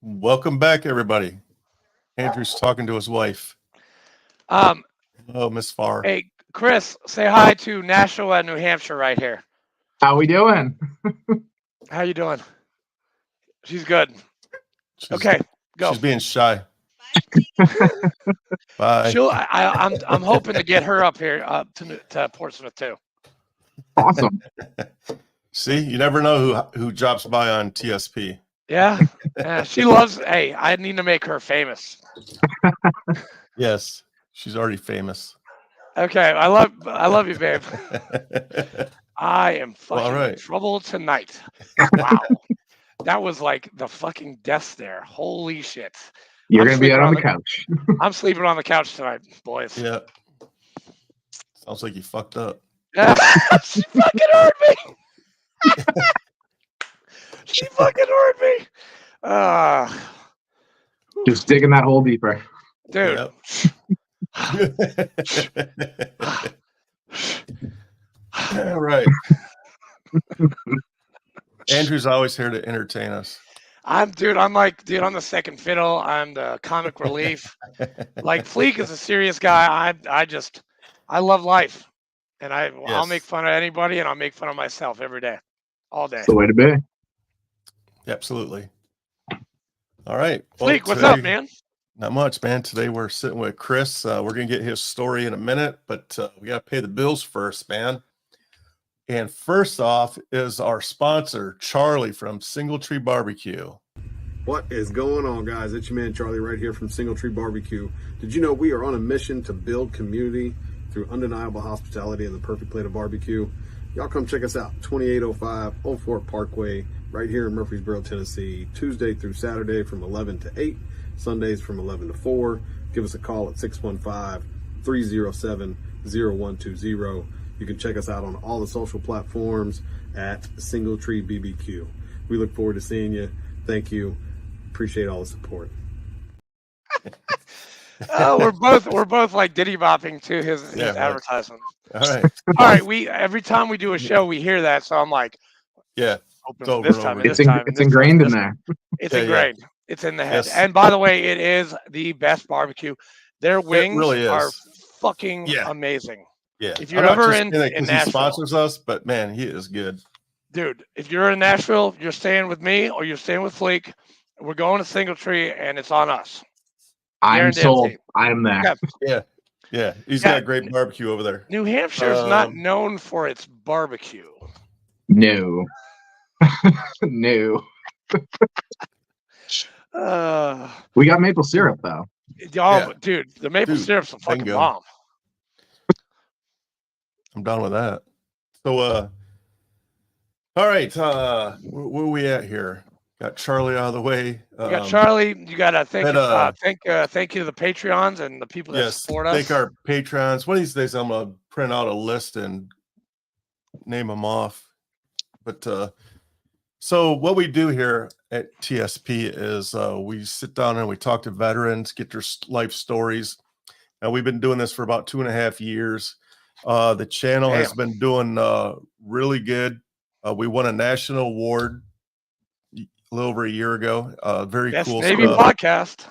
Welcome back, everybody. Andrew's talking to his wife. Um, Oh, Miss Farr. hey, Chris, say hi to Nashville and New Hampshire right here. How we doing? How you doing? She's good. She's, Okay, go. She's being shy. Bye. I'm hoping to get her up here to Portsmouth too. Awesome. See, you never know who drops by on TSP. Yeah, she loves. Hey, I need to make her famous. Yes, she's already famous. Okay, I love you, babe. I am fucking in right. trouble tonight. Wow, that was like the fucking death stare. Holy shit! You're going to be out on the couch. I'm sleeping on the couch tonight, boys. Yeah. Sounds like you fucked up. She fucking heard me. She fucking heard me. Just digging that hole deeper. Dude. Yep. All right. Andrew's always here to entertain us. I'm the second fiddle. I'm the comic relief. Like Fleek is a serious guy. I love life. And I'll make fun of anybody and I'll make fun of myself every day. All day. That's the way to be. Absolutely. All right. Fleek, what's up, man? Not much, man. Today we're sitting with Chris. We're going to get his story in a minute, but we got to pay the bills first, man. And first off is our sponsor, Charlie from Single Tree Barbecue. What is going on, guys? It's your man Charlie right here from Single Tree Barbecue. Did you know we are on a mission to build community through undeniable hospitality and the perfect plate of barbecue? Y'all come check us out, 2805 Old Fort Parkway, right here in Murfreesboro, Tennessee, Tuesday through Saturday from 11 to 8, Sundays from 11 to 4. Give us a call at 615-307-0120. You can check us out on all the social platforms at Single Tree BBQ. We look forward to seeing you. Thank you. Appreciate all the support. We're both like diddy bopping to his advertisement. All right. All right. Every time we do a show, we hear that. So I'm like, It's ingrained in there. It's ingrained. It's in the head. Yes. And by the way, it is the best barbecue. Their wings really are fucking amazing. Yeah. If you're ever in Nashville, he sponsors us, but man, he is good. Dude, if you're in Nashville, you're staying with me or you're staying with Fleek. We're going to Single Tree, and it's on us. I'm sold. I'm there. Yeah. He's got a great barbecue over there. New Hampshire is not known for its barbecue. No. No. We got maple syrup, though. Dude, the maple syrup's a fucking bomb. I'm done with that. So, all right. Where are we at here? Got Charlie out of the way. You got Charlie. You got to thank you to the Patreons and the people that support us. Thank our Patreons. One of these days, I'm going to print out a list and name them off. But so what we do here at TSP is we sit down and we talk to veterans, get their life stories. And we've been doing this for about 2.5 years. The channel has been doing really good. We won a national award a little over a year ago. Very cool Navy podcast.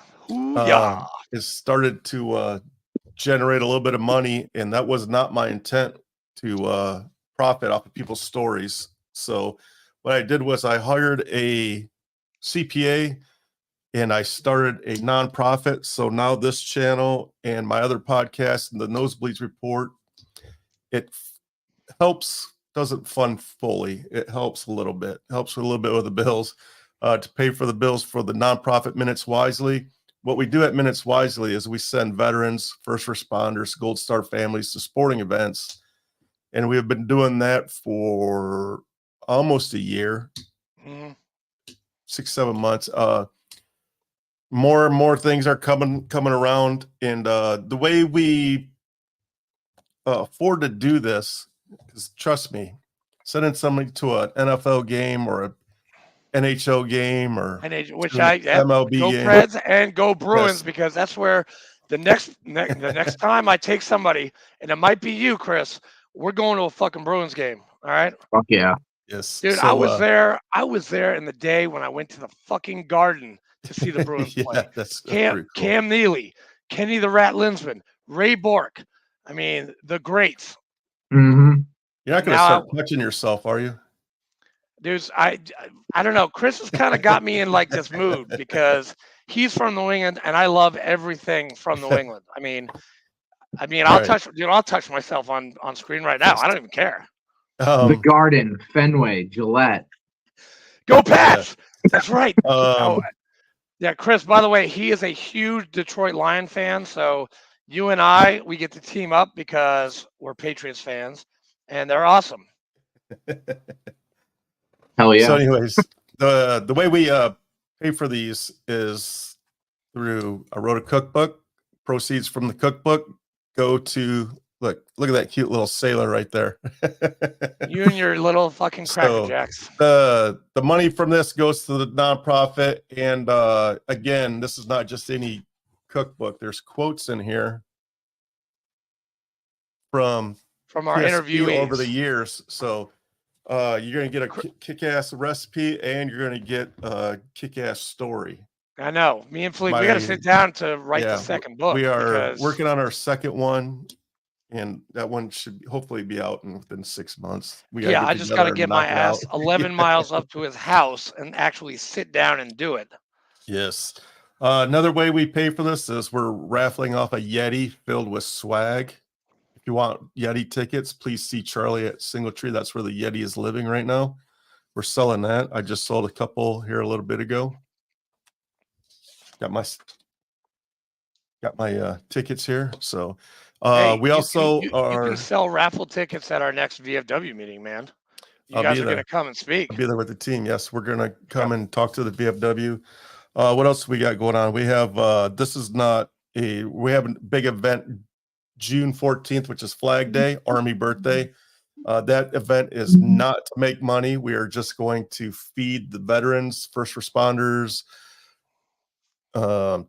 It started to generate a little bit of money, and that was not my intent to profit off of people's stories. So what I did was I hired a CPA and I started a nonprofit. So now this channel and my other podcast and the Nosebleeds Report, it helps, doesn't fund fully. It helps a little bit, helps a little bit with the bills to pay for the bills for the nonprofit Minutes Wisely. What we do at Minutes Wisely is we send veterans, first responders, Gold Star families to sporting events. And we have been doing that for almost a year, 6-7 months. More and more things are coming around. And the way we afford to do this is, trust me, sending somebody to an NFL game or a NHL game or MLB go game. Preds and go Bruins, because that's where the next time I take somebody, and it might be you, Chris, we're going to a fucking Bruins game. All right. Fuck yeah. Yes. Dude, so, I was there in the day when I went to the fucking Garden to see the Bruins play. Yeah, that's pretty cool. Cam Neely, Kenny the Rat Linsman, Ray Bork. I mean, the greats. Mm-hmm. You're not going to start touching yourself, are you? Dudes, I don't know. Chris has kind of got me in like this mood because he's from New England and I love everything from New England. I mean, I'll touch myself on screen right now. I don't even care. The Garden, Fenway, Gillette. Go Pats! Yeah. That's right. Yeah, Chris, by the way, he is a huge Detroit Lion fan. So you and I, we get to team up because we're Patriots fans and they're awesome. Hell yeah. So anyways, the way we pay for these is through I wrote a cookbook. Proceeds from the cookbook go to look at that cute little sailor right there. You and your little fucking Cracker Jacks. The money from this goes to the nonprofit. And again, this is not just any cookbook. There's quotes in here from our interviewees over the years. So you're going to get a kick-ass recipe and you're going to get a kick-ass story. I know. Me and Fleet, we got to sit down to write the second book. We are working on our second one, and that one should hopefully be out within 6 months. I just got to get my ass 11 miles up to his house and actually sit down and do it. Yes. Another way we pay for this is we're raffling off a Yeti filled with swag. If you want Yeti tickets, please see Charlie at Single Tree. That's where the Yeti is living right now. We're selling that. I just sold a couple here a little bit ago. Got my tickets here. So we also you can sell raffle tickets at our next VFW meeting, man. You guys are going to come and speak. I'll be there with the team. Yes, we're going to come and talk to the VFW. What else we got going on? We have we have a big event June 14th, which is Flag Day, Army birthday. That event is not to make money. We are just going to feed the veterans, first responders,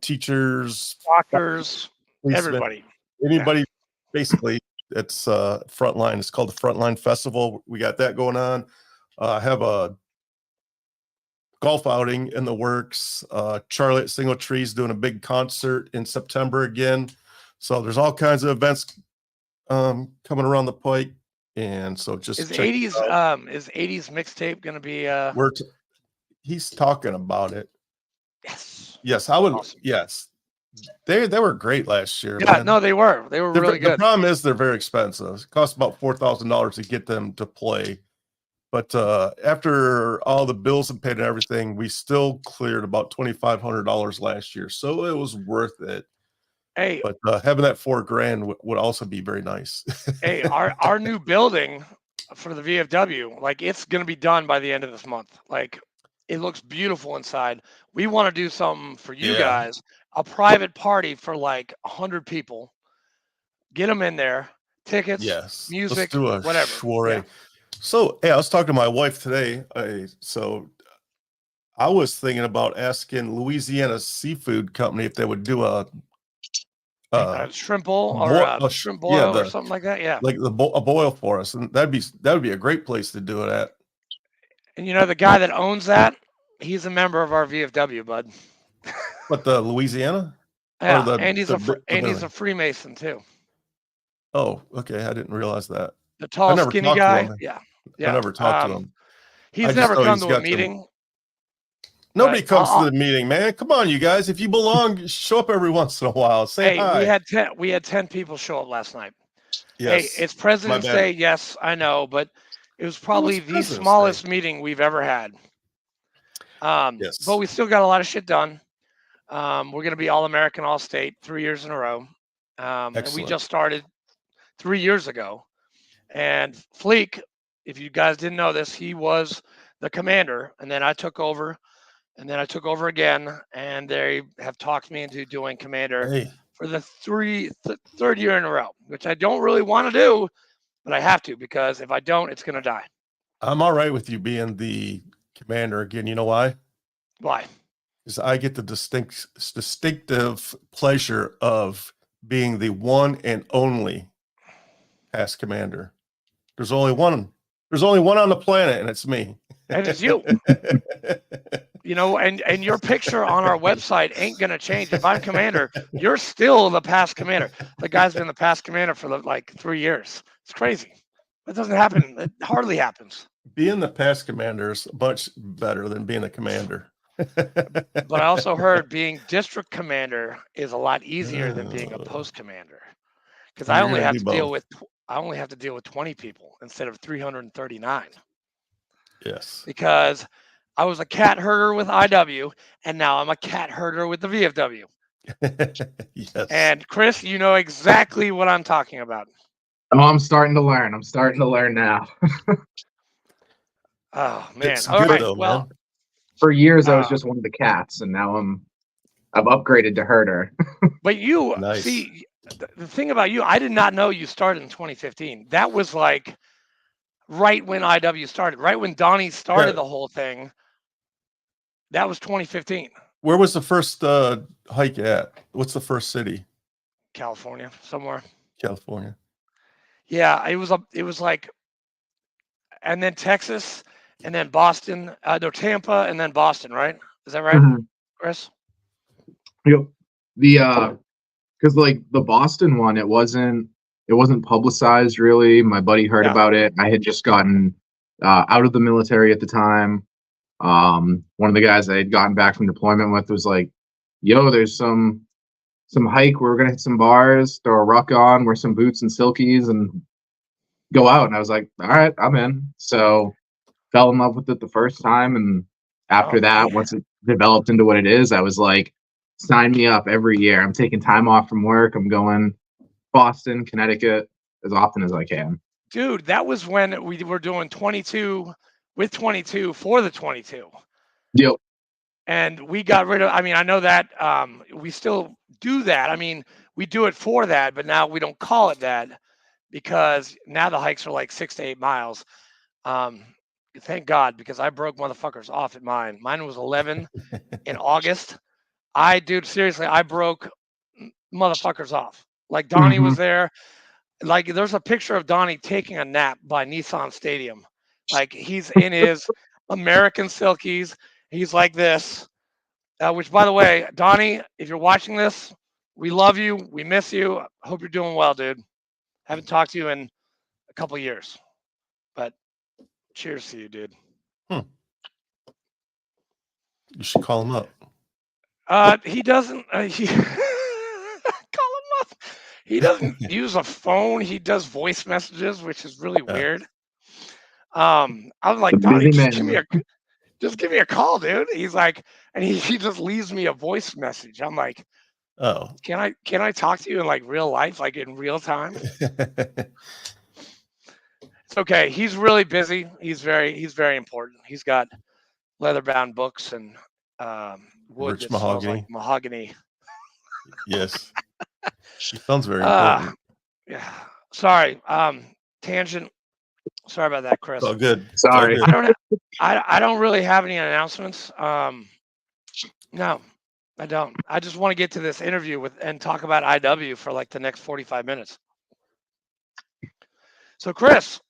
teachers, doctors, policemen, anybody. Basically, it's Frontline. It's called the Frontline Festival. We got that going on. I have a golf outing in the works. Charlie at Single Trees doing a big concert in September again. So there's all kinds of events coming around the pike. And so just is 80s mixtape going to be he's talking about it. Yes, I would. Awesome. Yes, they were great last year. Yeah, man. No, they were really good. The problem is they're very expensive. It costs about $4,000 to get them to play. But after all the bills and paid and everything, we still cleared about $2,500 last year, so it was worth it. Hey, but having that $4,000 would also be very nice. Hey, our new building for the VFW, like it's going to be done by the end of this month. Like it looks beautiful inside. We want to do something for you guys, a private party for like 100 people. Get them in there, tickets, music, let's do a whatever. Soiree. Yeah. So, hey, I was talking to my wife today. I was thinking about asking Louisiana Seafood Company if they would do a shrimp bowl or a shrimp boil or something like that. Yeah, like a boil for us, and that would be a great place to do it at. And you know the guy that owns that, he's a member of our VFW, bud. But the Louisiana, yeah, Andy's a Freemason too. Oh, okay, I didn't realize that. The tall, skinny guy. Yeah. I never talked to him. He's never come to a meeting. Nobody comes to the meeting, man. Come on, you guys. If you belong, show up every once in a while. Say hi. We had 10 people show up last night. Yes. Hey, it's President's Day. Yes, I know, but it was probably the smallest meeting we've ever had. Yes. But we still got a lot of shit done. We're going to be All-American, All-State 3 years in a row. And we just started 3 years ago. And Fleek, if you guys didn't know this, he was the commander, and then I took over. And then I took over again, and they have talked me into doing commander for the third year in a row, which I don't really want to do, but I have to, because if I don't, it's going to die. I'm all right with you being the commander again. You know why? Why? Because I get the distinctive pleasure of being the one and only past commander. There's only one There's only one on the planet, and it's me. And it's you. You know, and your picture on our website ain't gonna change. If I'm commander, you're still the past commander. The guy's been the past commander for like 3 years. It's crazy. It doesn't happen. It hardly happens. Being the past commander is much better than being a commander. But I also heard being district commander is a lot easier than being a post commander, because I only have to deal with 20 people instead of 339. Yes. Because I was a cat herder with IW, and now I'm a cat herder with the VFW. Yes. And Chris, you know exactly what I'm talking about. Oh, I'm starting to learn. I'm starting to learn now. Oh man! It's All good, right. though, Well, man. For years, I was just one of the cats, and now I've upgraded to herder. but you Nice. see, the thing about you, I did not know you started in 2015. That was like right when IW started, right when Donnie started the whole thing. That was 2015. Where was the first hike at? What's the first city? California, somewhere. California. Yeah, it was like, and then Texas, and then Boston, no, Tampa, and then Boston, right? Is that right, Chris? Yep. Because like the Boston one, it wasn't publicized really. My buddy heard about it. I had just gotten out of the military at the time. One of the guys I had gotten back from deployment with was like, "Yo, there's some hike. We're gonna hit some bars, throw a ruck on, wear some boots and silkies, and go out." And I was like, "All right, I'm in." So fell in love with it the first time, and after that, once it developed into what it is, I was like, sign me up every year. I'm taking time off from work. I'm going Boston, Connecticut as often as I can. Dude, that was when we were doing 22 with 22 for the 22. Yep. And we got rid of, I mean, I know that we still do that. I mean, we do it for that, but now we don't call it that because now the hikes are like 6 to 8 miles. Thank God, because I broke motherfuckers off at mine. Mine was 11 in August. Dude, seriously, I broke motherfuckers off. Like Donnie was there. Like there's a picture of Donnie taking a nap by Nissan Stadium. Like he's in his American silkies. He's like this, which by the way, Donnie, if you're watching this, we love you. We miss you. Hope you're doing well, dude. Haven't talked to you in a couple of years, but cheers to you, dude. You should call him up. He doesn't. Call him up. He doesn't use a phone. He does voice messages, which is really weird. I'm like, Donnie, just give me a call, dude. He's like, and he just leaves me a voice message. I'm like, oh, can I talk to you in like real life, like in real time? It's okay. He's really busy. He's very important. He's got leather-bound books and wood rich that smells like mahogany. Yes. He sounds very important. Yeah. Sorry. Tangent. Sorry about that, Chris. Oh, good. Sorry. I don't really have any announcements. No, I don't. I just want to get to this interview and talk about IW for like the next 45 minutes. So, Chris,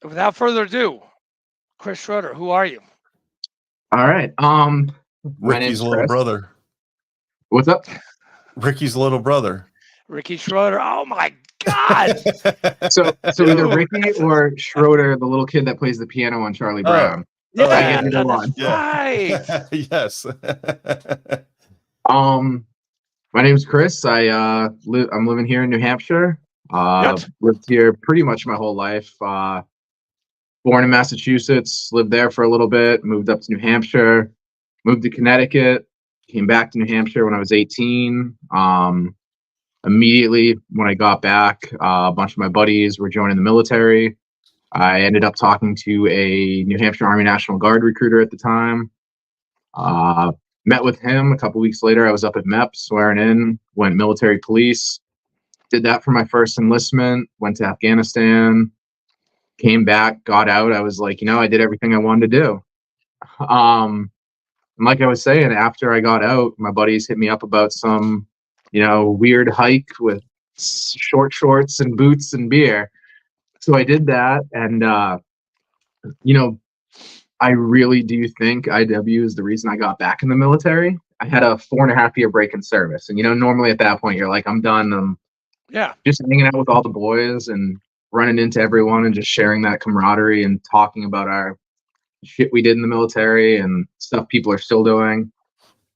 without further ado, Chris Schroeder, who are you? All right. Ricky's little brother. What's up? Ricky's little brother. Ricky Schroeder. Oh my God. So either Ricky or Schroeder, the little kid that plays the piano on Charlie Brown. Yeah, that's right. Yes. My name's Chris. I'm living here in New Hampshire. Lived here pretty much my whole life. Born in Massachusetts, lived there for a little bit, moved up to New Hampshire, moved to Connecticut, came back to New Hampshire when I was 18. Immediately when I got back, a bunch of my buddies were joining the military. I ended up talking to a New Hampshire Army National Guard recruiter at the time. Met with him a couple weeks later. I was up at MEP swearing in, went military police, did that for my first enlistment, went to Afghanistan, came back, got out. I was like, I did everything I wanted to do. And like I was saying, after I got out, my buddies hit me up about some, weird hike with short shorts and boots and beer. So I did that, and you know, I really do think IW is the reason I got back in the military. I had a 4.5 year break in service. And, normally at that point, you're like, I'm done. I'm just hanging out with all the boys and running into everyone and just sharing that camaraderie and talking about our shit we did in the military and stuff people are still doing.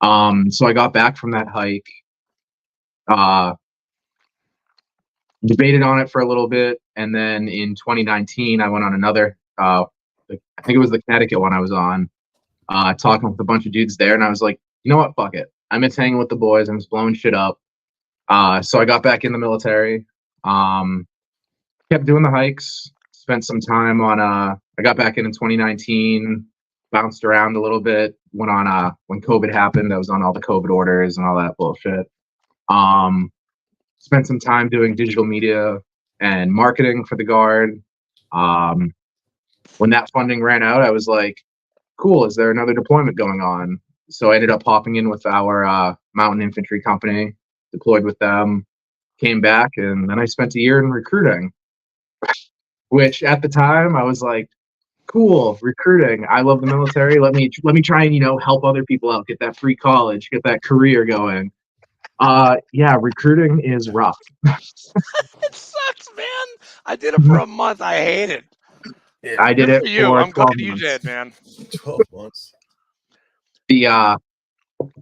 So I got back from that hike, debated on it for a little bit. And then in 2019, I went on another, I think it was the Connecticut one I was on, talking with a bunch of dudes there. And I was like, you know what? Fuck it. I'm just hanging with the boys. I'm just blowing shit up. So I got back in the military, kept doing the hikes, spent some time on, I got back in 2019, bounced around a little bit, went on, when COVID happened, I was on all the COVID orders and all that bullshit. Spent some time doing digital media and marketing for the Guard. When that funding ran out, I was like, cool, is there another deployment going on? So I ended up hopping in with our mountain infantry company, deployed with them, came back, and then I spent a year in recruiting, which at the time I was like, cool, recruiting. I love the military. Let me try and, help other people out, get that free college, get that career going. Yeah, recruiting is rough. It sucks, man. I did it for a month. I hate it. Yeah. I did Good it for you. for I'm 12 glad you months. did, man. 12 months.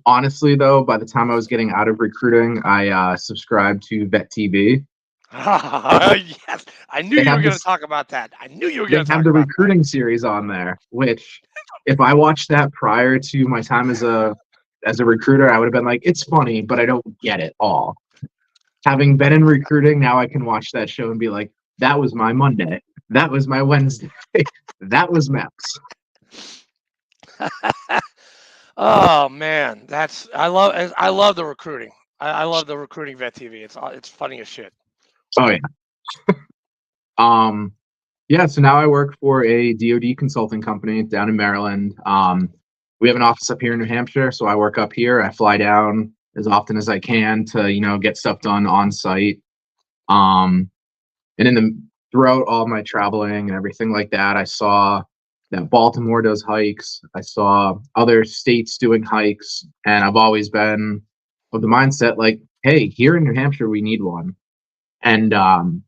Honestly though, by the time I was getting out of recruiting, I subscribed to Vet TV. Yes, I knew you were going to talk about that. I knew you were going to talk about the recruiting series on there, which if I watched that prior to my time as a recruiter, I would have been like, it's funny, but I don't get it all. Having been in recruiting, now I can watch that show and be like, that was my Monday. That was my Wednesday. That was Maps. Oh man, I love the recruiting. I love the recruiting Vet TV. It's funny as shit. Oh yeah. Yeah, so now I work for a DoD consulting company down in Maryland. We have an office up here in New Hampshire, so I work up here. I fly down as often as I can to, get stuff done on site. And throughout all my traveling and everything like that, I saw that Baltimore does hikes. I saw other states doing hikes, and I've always been of the mindset like, hey, here in New Hampshire, we need one. And on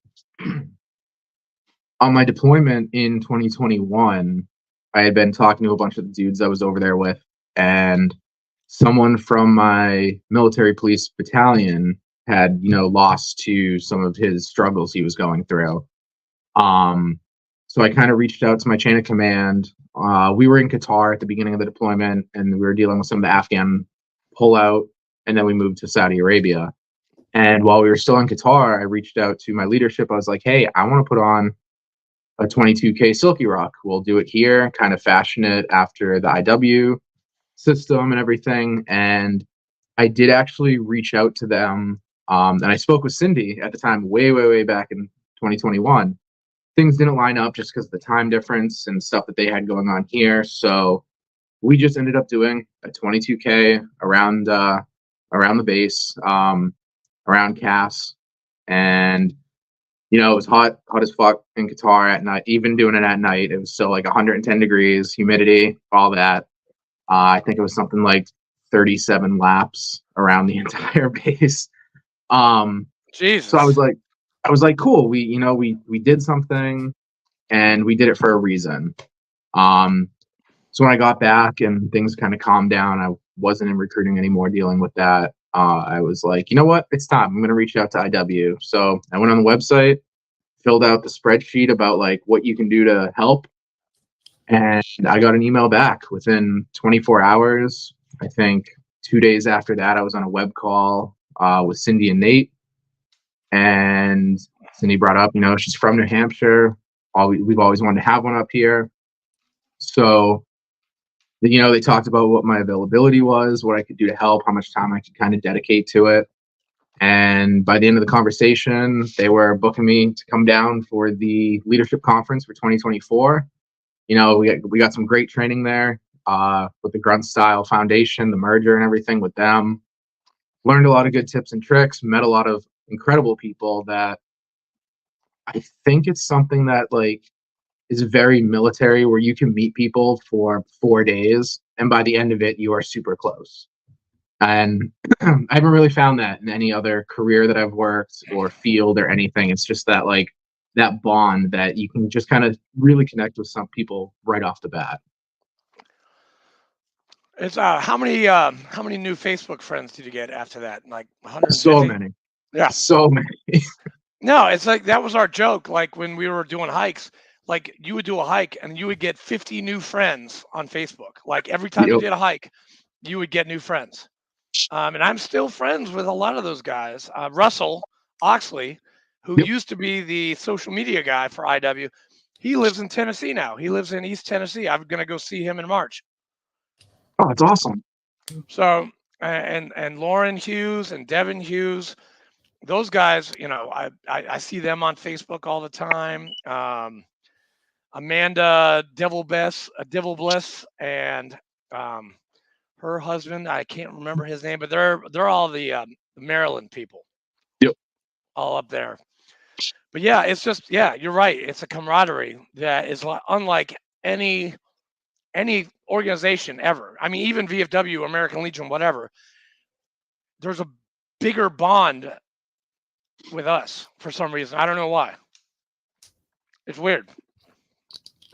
my deployment in 2021, I had been talking to a bunch of the dudes I was over there with, and someone from my military police battalion had, lost to some of his struggles he was going through. So I kind of reached out to my chain of command. We were in Qatar at the beginning of the deployment, and we were dealing with some of the Afghan pullout, and then we moved to Saudi Arabia. And while we were still in Qatar, I reached out to my leadership. I was like, hey, I want to put on a 22K Silky Rock. We'll do it here, kind of fashion it after the IW system and everything. And I did actually reach out to them. And I spoke with Cindy at the time, way, way, way back in 2021. Things didn't line up just because of the time difference and stuff that they had going on here. So we just ended up doing a 22K around the base, around Cass. And it was hot as fuck in Qatar at night. Even doing it at night, it was still like 110 degrees, humidity, all that. I think it was something like 37 laps around the entire base. Jesus. So I was like, cool. We did something, and we did it for a reason. So when I got back and things kind of calmed down, I wasn't in recruiting anymore, dealing with that. I was like, you know what? It's time. I'm going to reach out to IW. So I went on the website, filled out the spreadsheet about like what you can do to help. And I got an email back within 24 hours. I think 2 days after that, I was on a web call with Cindy and Nate. And Cindy brought up, she's from New Hampshire. We've always wanted to have one up here. So they talked about what my availability was, what I could do to help, how much time I could kind of dedicate to it. And by the end of the conversation, they were booking me to come down for the leadership conference for 2024. We got some great training there with the Grunt Style Foundation, the merger and everything with them. Learned a lot of good tips and tricks, met a lot of incredible people that I think it's something that like is very military, where you can meet people for 4 days, and by the end of it, you are super close. And I haven't really found that in any other career that I've worked or field or anything. It's just that like that bond that you can just kind of really connect with some people right off the bat. It's how many new Facebook friends did you get after that? Like 150? So many. Yeah. So many. No, it's like that was our joke. Like when we were doing hikes, like you would do a hike and you would get 50 new friends on Facebook. Like every time you did a hike, you would get new friends. And I'm still friends with a lot of those guys. Russell Oxley, who used to be the social media guy for IW, he lives in Tennessee now. He lives in East Tennessee. I'm going to go see him in March. Oh, it's awesome. So, and Lauren Hughes and Devin Hughes, those guys, you know, I see them on Facebook all the time. Amanda Devil Bliss and her husband, I can't remember his name, but they're all the Maryland people. Yep. All up there. But yeah, it's just, yeah, you're right. It's a camaraderie that is unlike any organization ever. I mean, even VFW, American Legion, whatever. There's a bigger bond with us for some reason. I don't know why. It's weird.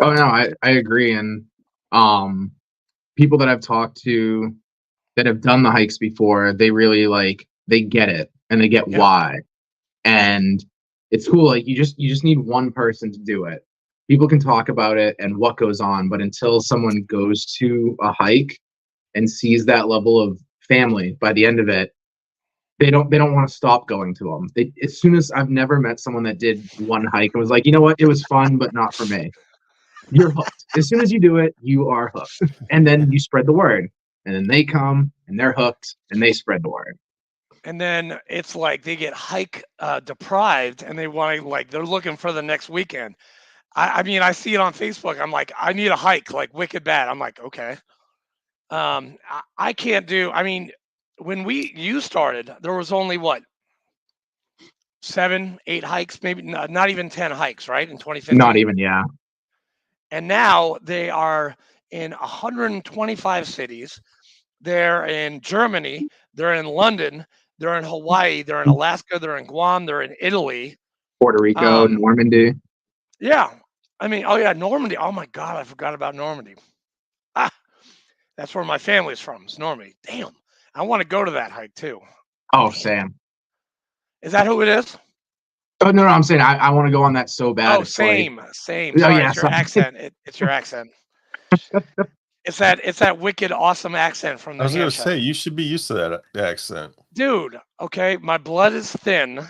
Oh no, I agree. And people that I've talked to that have done the hikes before, they really they get it and they get why. And it's cool. Like you just need one person to do it. People can talk about it and what goes on, but until someone goes to a hike and sees that level of family by the end of it, they don't want to stop going to them. As soon as I've never met someone that did one hike and was like, you know what, it was fun, but not for me. You're hooked. As soon as you do it, you are hooked. And then you spread the word. And then they come and they're hooked and they spread the word. And then it's like they get hike deprived and they want to, they're looking for the next weekend. I mean, I see it on Facebook. I'm like, I need a hike, like wicked bad. I'm like, okay. I can't do, I mean, when you started, there was only 7, 8 hikes, maybe not even 10 hikes, right? In 2015. Not even, yeah. And now they are in 125 cities. They're in Germany. They're in London. They're in Hawaii. They're in Alaska. They're in Guam. They're in Italy. Puerto Rico, Normandy. Yeah. I mean, oh yeah, Normandy. Oh my God, I forgot about Normandy. That's where my family's from. It's Normandy. Damn. I want to go to that hike too. Oh, Sam. Is that who it is? Oh, no, I'm saying I want to go on that so bad. Oh, same. Oh, Sorry, yeah, it's your accent. It's your accent. It's that wicked, awesome accent from the I was going to say, you should be used to that accent. Dude, okay, my blood is thin.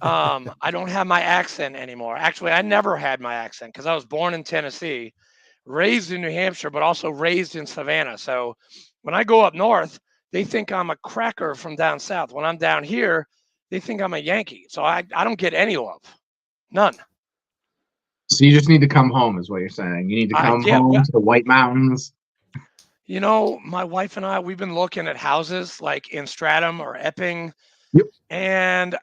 I don't have my accent anymore. Actually, I never had my accent because I was born in Tennessee, raised in New Hampshire, but also raised in Savannah. So when I go up north, they think I'm a cracker from down south. When I'm down here, they think I'm a Yankee. So I don't get any love. None. So you just need to come home is what you're saying. You need to come home to the White Mountains. You know, my wife and I, we've been looking at houses like in Stratham or Epping. Yep. And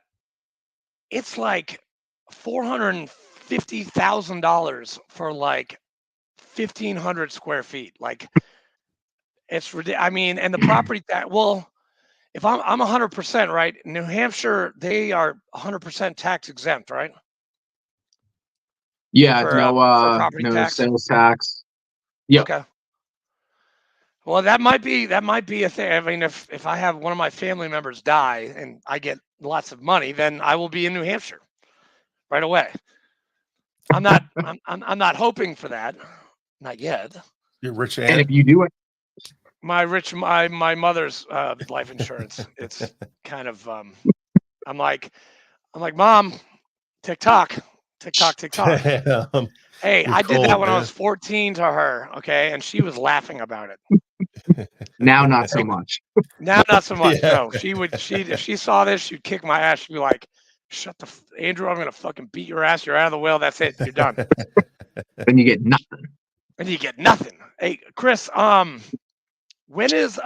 it's like $450,000 for like 1,500 square feet. Like it's ridiculous. I mean, and the property tax, well, if I'm 100%, right? New Hampshire, they are 100% tax exempt, right? Yeah, no tax. Sales tax. Yeah. Okay. Well, that might be a thing. I mean, if I have one of my family members die and I get lots of money, then I will be in New Hampshire right away. I'm not hoping for that, not yet. You're rich, and if you do it, my mother's life insurance. It's kind of I'm like, Mom, TikTok. Hey, I did that when I was 14 to her, okay, and she was laughing about it. Now not so much. Now not so much. Yeah. No, if she saw this, she'd kick my ass. She'd be like, "Shut the Andrew, I'm gonna fucking beat your ass. You're out of the well. That's it. You're done." And you get nothing. Hey, Chris, when is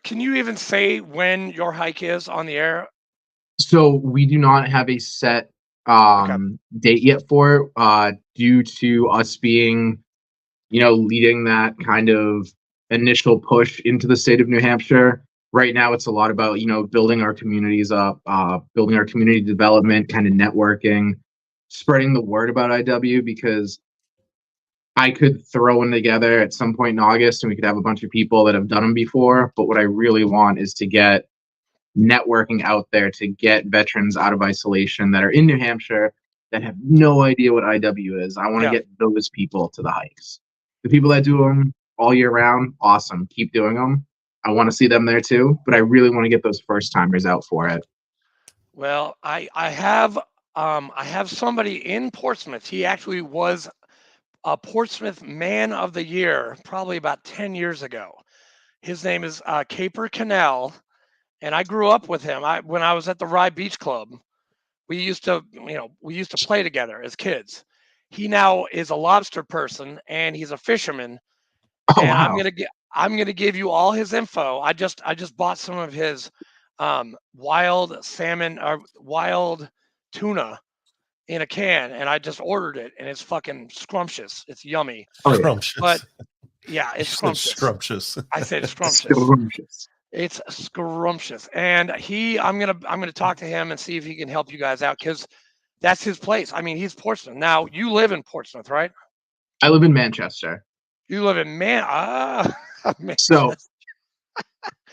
can you even say when your hike is on the air? So we do not have a set date yet for it, due to us being, leading that kind of initial push into the state of New Hampshire. Right now, it's a lot about, building our communities up, building our community development, kind of networking, spreading the word about IW, because I could throw them together at some point in August and we could have a bunch of people that have done them before. But what I really want is to get networking out there, to get veterans out of isolation that are in New Hampshire that have no idea what IW is. I want to get those people to the hikes. The people that do them all year round, awesome. Keep doing them. I want to see them there too, but I really want to get those first timers out for it. Well, I have somebody in Portsmouth. He actually was a Portsmouth Man of the Year probably about 10 years ago. His name is Caper Cannell, and I grew up with him. When I was at the Rye Beach Club, we used to play together as kids. He now is a lobster person and he's a fisherman. Oh, and wow. I'm gonna give you all his info. I just bought some of his wild salmon or wild tuna in a can, and I just ordered it, and it's fucking scrumptious. It's yummy. Scrumptious. But yeah, it's scrumptious. Scrumptious. I said scrumptious. Scrumptious. It's scrumptious. And I'm gonna talk to him and see if he can help you guys out, because that's his place. I mean, he's Portsmouth. Now you live in Portsmouth, right? I live in Manchester. You live in Manchester. So,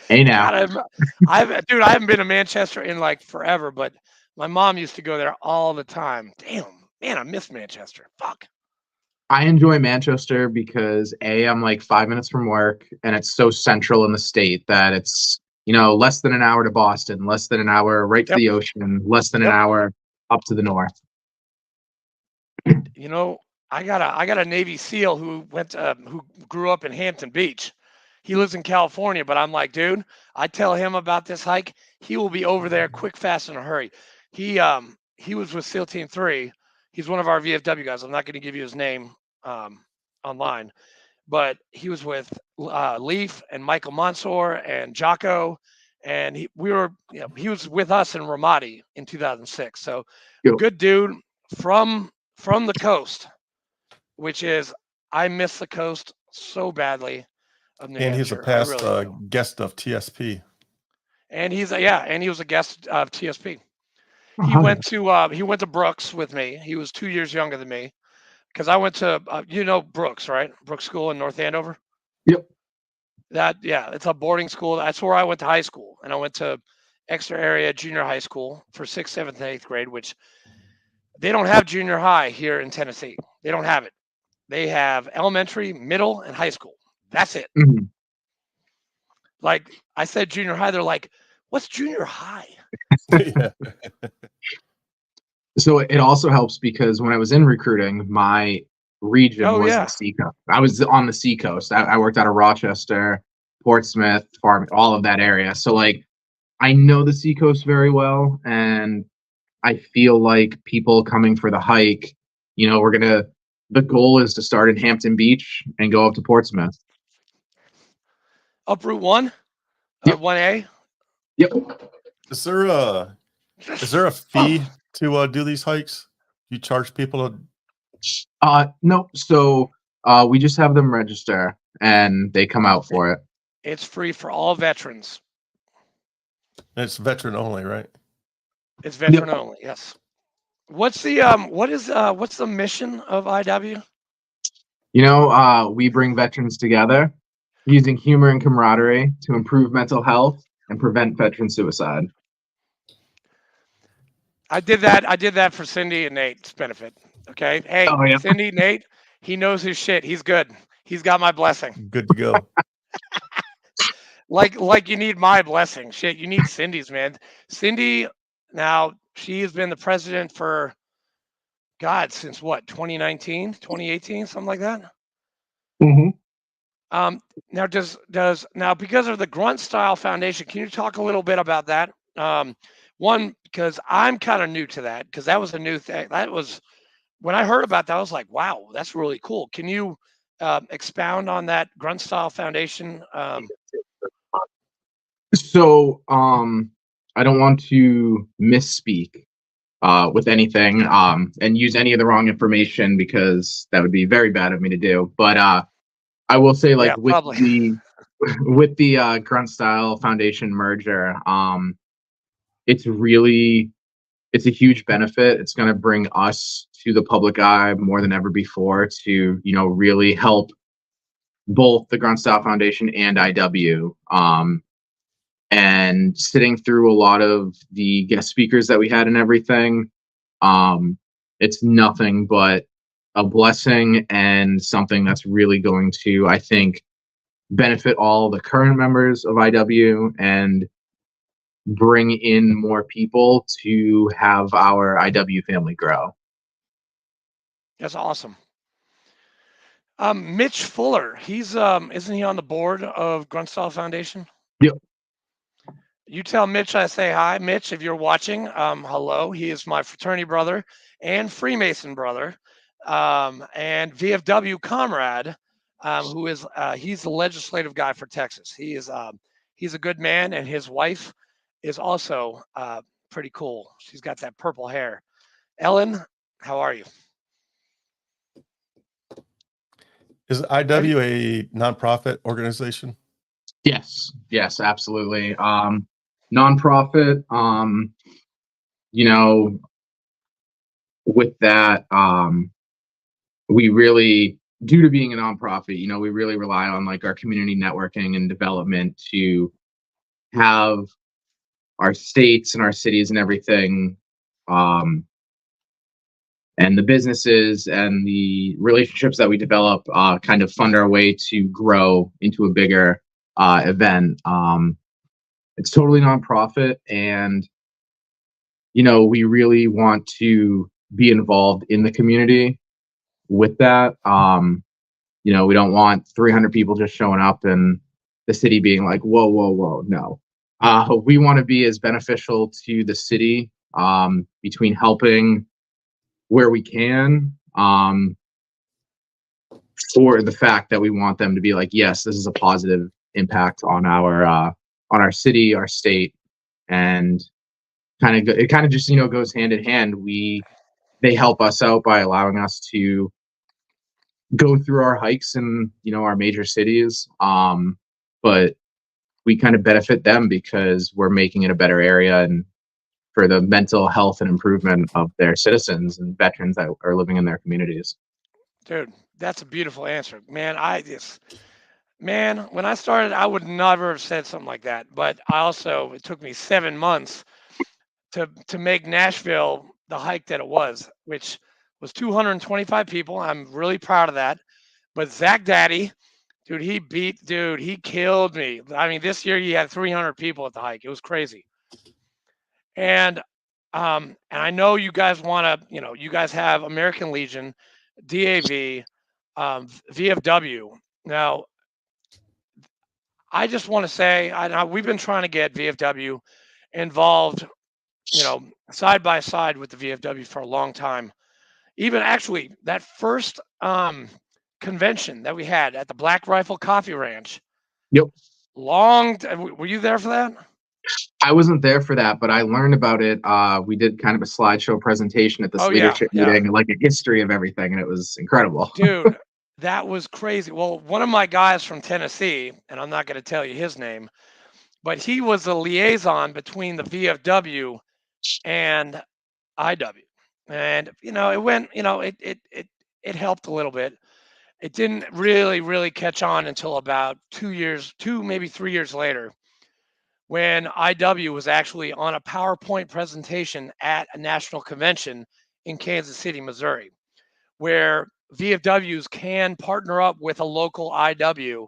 hey now. God, I haven't been to Manchester in like forever, but my mom used to go there all the time. Damn, man, I miss Manchester. Fuck. I enjoy Manchester because I'm like 5 minutes from work, and it's so central in the state that it's, less than an hour to Boston, less than an hour right to the ocean, less than an hour up to the north. I got a Navy SEAL who grew up in Hampton Beach. He lives in California, but I'm like, dude, I tell him about this hike, he will be over there quick, fast, in a hurry. He was with SEAL Team 3. He's one of our VFW guys. I'm not going to give you his name online, but he was with Leaf and Michael Mansour and Jocko, and he was with us in Ramadi in 2006. So good dude from the coast, which is, I miss the coast so badly of New Hampshire. He's a past guest of TSP. And he was a guest of TSP. He went to Brooks with me. He was 2 years younger than me, because I went to Brooks, right? Brooks School in North Andover. Yep. It's a boarding school. That's where I went to high school, and I went to Exeter area junior high school for 6th, 7th, and 8th grade, which they don't have junior high here in Tennessee. They don't have it. They have elementary, middle, and high school. That's it. Mm-hmm. Like I said, junior high. They're like, "What's junior high?" So it also helps because when I was in recruiting, my region was the Seacoast. I was on the Seacoast. I worked out of Rochester, Portsmouth, Farm, all of that area. So like, I know the Seacoast very well, and I feel like people coming for the hike, the goal is to start in Hampton Beach and go up to Portsmouth. Up Route 1? Yep. 1A? Yep. Is there a fee to do these hikes? Do you charge people to? No. So we just have them register and they come out for it. It's free for all veterans. It's veteran only, right? It's veteran only, yes. What's the mission of IW? We bring veterans together using humor and camaraderie to improve mental health and prevent veteran suicide. I did that for Cindy and Nate's benefit. Okay. Hey, Cindy, Nate, he knows his shit. He's good. He's got my blessing. Good to go. Like you need my blessing. Shit, you need Cindy's, man. Cindy, now she has been the president for since what, 2019, 2018, something like that. Mm-hmm. Now now because of the Grunt Style Foundation, can you talk a little bit about that? One, because I'm kind of new to that, because that was a new thing. That was when I heard about that, I was like, wow, that's really cool. Can you expound on that Grunt Style Foundation? So I don't want to misspeak, with anything, and use any of the wrong information, because that would be very bad of me to do. But I will say, like, with probably. the Grunt Style Foundation merger, it's a huge benefit. It's going to bring us to the public eye more than ever before to, really help both the Grunt Style Foundation and IW. And sitting through a lot of the guest speakers that we had and everything, it's nothing but a blessing and something that's really going to, I think, benefit all the current members of IW and bring in more people to have our IW family grow. That's awesome. Mitch Fuller, he's isn't he on the board of Grunt Style Foundation? Yep. You tell Mitch I say hi. Mitch, if you're watching, hello. He is my fraternity brother and Freemason brother, and VFW comrade, who is he's the legislative guy for Texas. He's a good man, and his wife is also pretty cool. She's got that purple hair. Ellen, how are you? Is IW a nonprofit organization? Yes, absolutely. Nonprofit, with that, we really, due to being a nonprofit, we really rely on like our community networking and development to have our states and our cities and everything, and the businesses and the relationships that we develop kind of fund our way to grow into a bigger event. It's totally nonprofit, and we really want to be involved in the community with that. We don't want 300 people just showing up and the city being like, whoa, no. We want to be as beneficial to the city, between helping where we can, for the fact that we want them to be like, yes, this is a positive impact on our city, our state, and it kind of just goes hand in hand. They help us out by allowing us to go through our hikes in our major cities, but we kind of benefit them because we're making it a better area and for the mental health and improvement of their citizens and veterans that are living in their communities. Dude, that's a beautiful answer, man. When I started, I would never have said something like that. But it took me 7 months to make Nashville the hike that it was, which was 225 people. I'm really proud of that. But Zach Daddy, dude, he killed me. I mean, this year he had 300 people at the hike. It was crazy. And I know you guys want to, you guys have American Legion, DAV, VFW. Now, I just want to say, we've been trying to get VFW involved, side by side with the VFW for a long time. Even actually, that first convention that we had at the Black Rifle Coffee Ranch. Yep. Were you there for that? I wasn't there for that, but I learned about it. We did kind of a slideshow presentation at this leadership meeting, like a history of everything, and it was incredible. Dude, that was crazy. Well, one of my guys from Tennessee, and I'm not going to tell you his name, but he was the liaison between the VFW and IW. And, it went, it helped a little bit. It didn't really catch on until about 2, maybe 3 years later, when IW was actually on a PowerPoint presentation at a national convention in Kansas City, Missouri, where VFWs can partner up with a local IW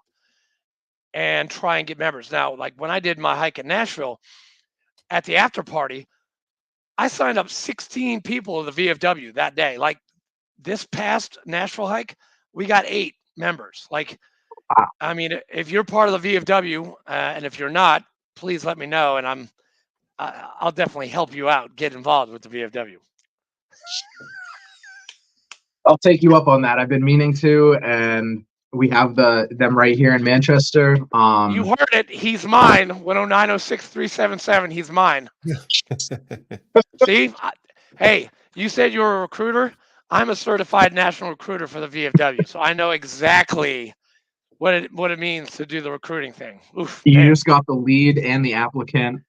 and try and get members. Now, like when I did my hike in Nashville, at the after party, I signed up 16 people of the VFW that day. Like this past Nashville hike, we got 8 members. Like, I mean, if you're part of the VFW, and if you're not, please let me know, and I'll definitely help you out. Get involved with the VFW. I'll take you up on that. I've been meaning to, and we have them right here in Manchester. You heard it. He's mine. 10906-377. He's mine. See, Hey, you said you were a recruiter. I'm a certified national recruiter for the VFW, so I know exactly what it means to do the recruiting thing. Oof, You man. just got the lead and the applicant.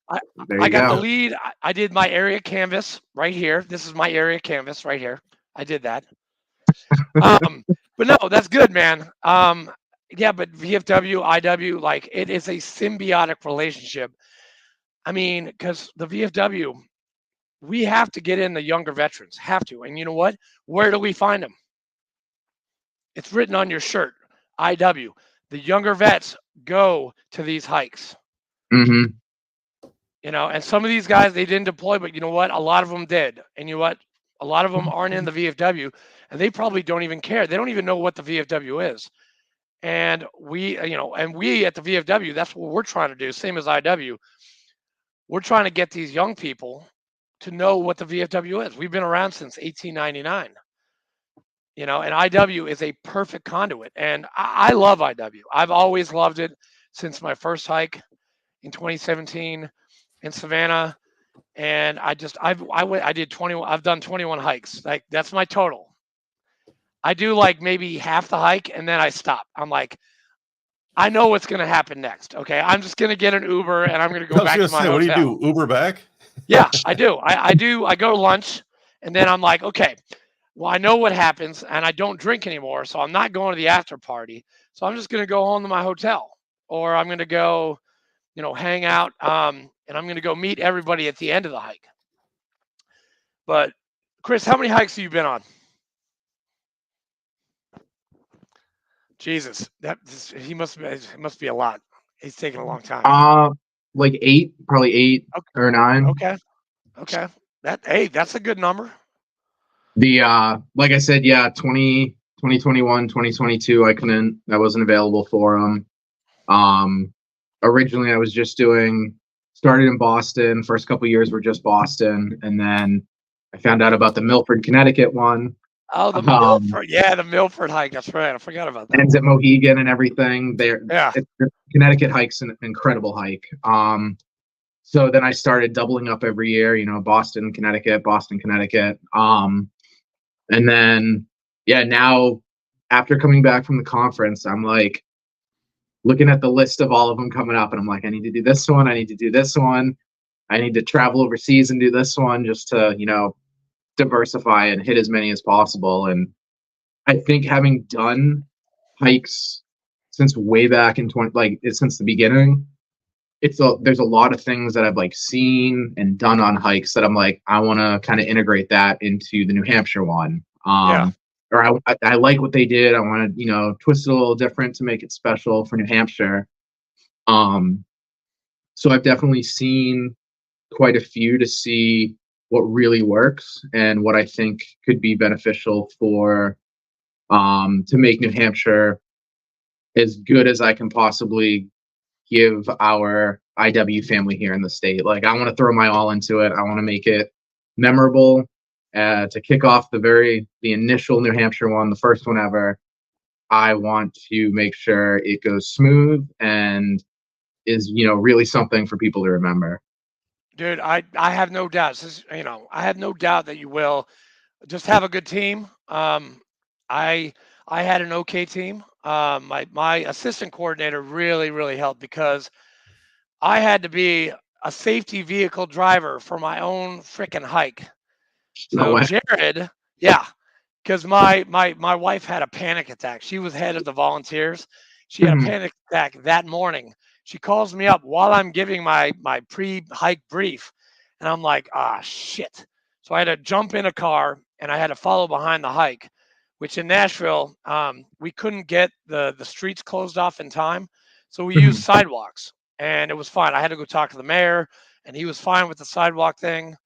There I you got the go. lead. I did my area canvas right here. This is my area canvas right here. I did that. But no, that's good, man. Yeah, but VFW, IW, like it is a symbiotic relationship. I mean, because the VFW, we have to get in the younger veterans, have to. And you know what? Where do we find them? It's written on your shirt, IW. The younger vets go to these hikes. Mm-hmm. You know, and some of these guys, they didn't deploy, but you know what? A lot of them did. And you know what? A lot of them aren't in the VFW, and they probably don't even care. They don't even know what the VFW is. And we, and we at the VFW, that's what we're trying to do. Same as IW. We're trying to get these young people to know what the VFW is. We've been around since 1899. And IW is a perfect conduit. And I love IW. I've always loved it since my first hike in 2017 in Savannah. And I did 21. I've done 21 hikes. Like that's my total. I do like maybe half the hike and then I stop. I'm like, I know what's going to happen next. Okay. I'm just going to get an Uber and I'm going to go back to my hotel. What do you do? Uber back? Yeah, I do. I do. I go to lunch and then I'm like, okay, well, I know what happens and I don't drink anymore. So I'm not going to the after party. So I'm just going to go home to my hotel or I'm going to go, hang out. And I'm going to go meet everybody at the end of the hike. But Chris, how many hikes have you been on? Jesus, it must be a lot. He's taking a long time. Like 8, probably 8 or 9. Okay. That's a good number. The like I said, yeah, 2021, 2022, I wasn't available for them. Originally I was just started in Boston. First couple of years were just Boston, and then I found out about the Milford, Connecticut one. Oh, the Milford, yeah, the Milford hike. That's right. I forgot about that. Ends at Mohegan and everything. Connecticut hike's an incredible hike. So then I started doubling up every year. Boston, Connecticut. And then now after coming back from the conference, I'm like looking at the list of all of them coming up, and I'm like, I need to do this one. I need to do this one. I need to travel overseas and do this one just to, diversify and hit as many as possible. And I think having done hikes since way back in since the beginning, there's a lot of things that I've seen and done on hikes that I'm like, I want to kind of integrate that into the New Hampshire one. Or I like what they did. I want to, twist it a little different to make it special for New Hampshire. So I've definitely seen quite a few to see what really works and what I think could be beneficial for to make New Hampshire as good as I can possibly give our IW family here in the state. Like, I want to throw my all into it. I want to make it memorable to kick off the initial New Hampshire one, the first one ever. I want to make sure it goes smooth and is, really something for people to remember. Dude, I have no doubt. I have no doubt that you will. Just have a good team. I had an okay team. My assistant coordinator really helped because I had to be a safety vehicle driver for my own freaking hike. So Jared, yeah, because my wife had a panic attack. She was head of the volunteers. She had a panic attack that morning. She calls me up while I'm giving my pre-hike brief, and I'm like, shit. So I had to jump in a car and I had to follow behind the hike, which in Nashville, we couldn't get the streets closed off in time. So we used sidewalks, and it was fine. I had to go talk to the mayor, and he was fine with the sidewalk thing.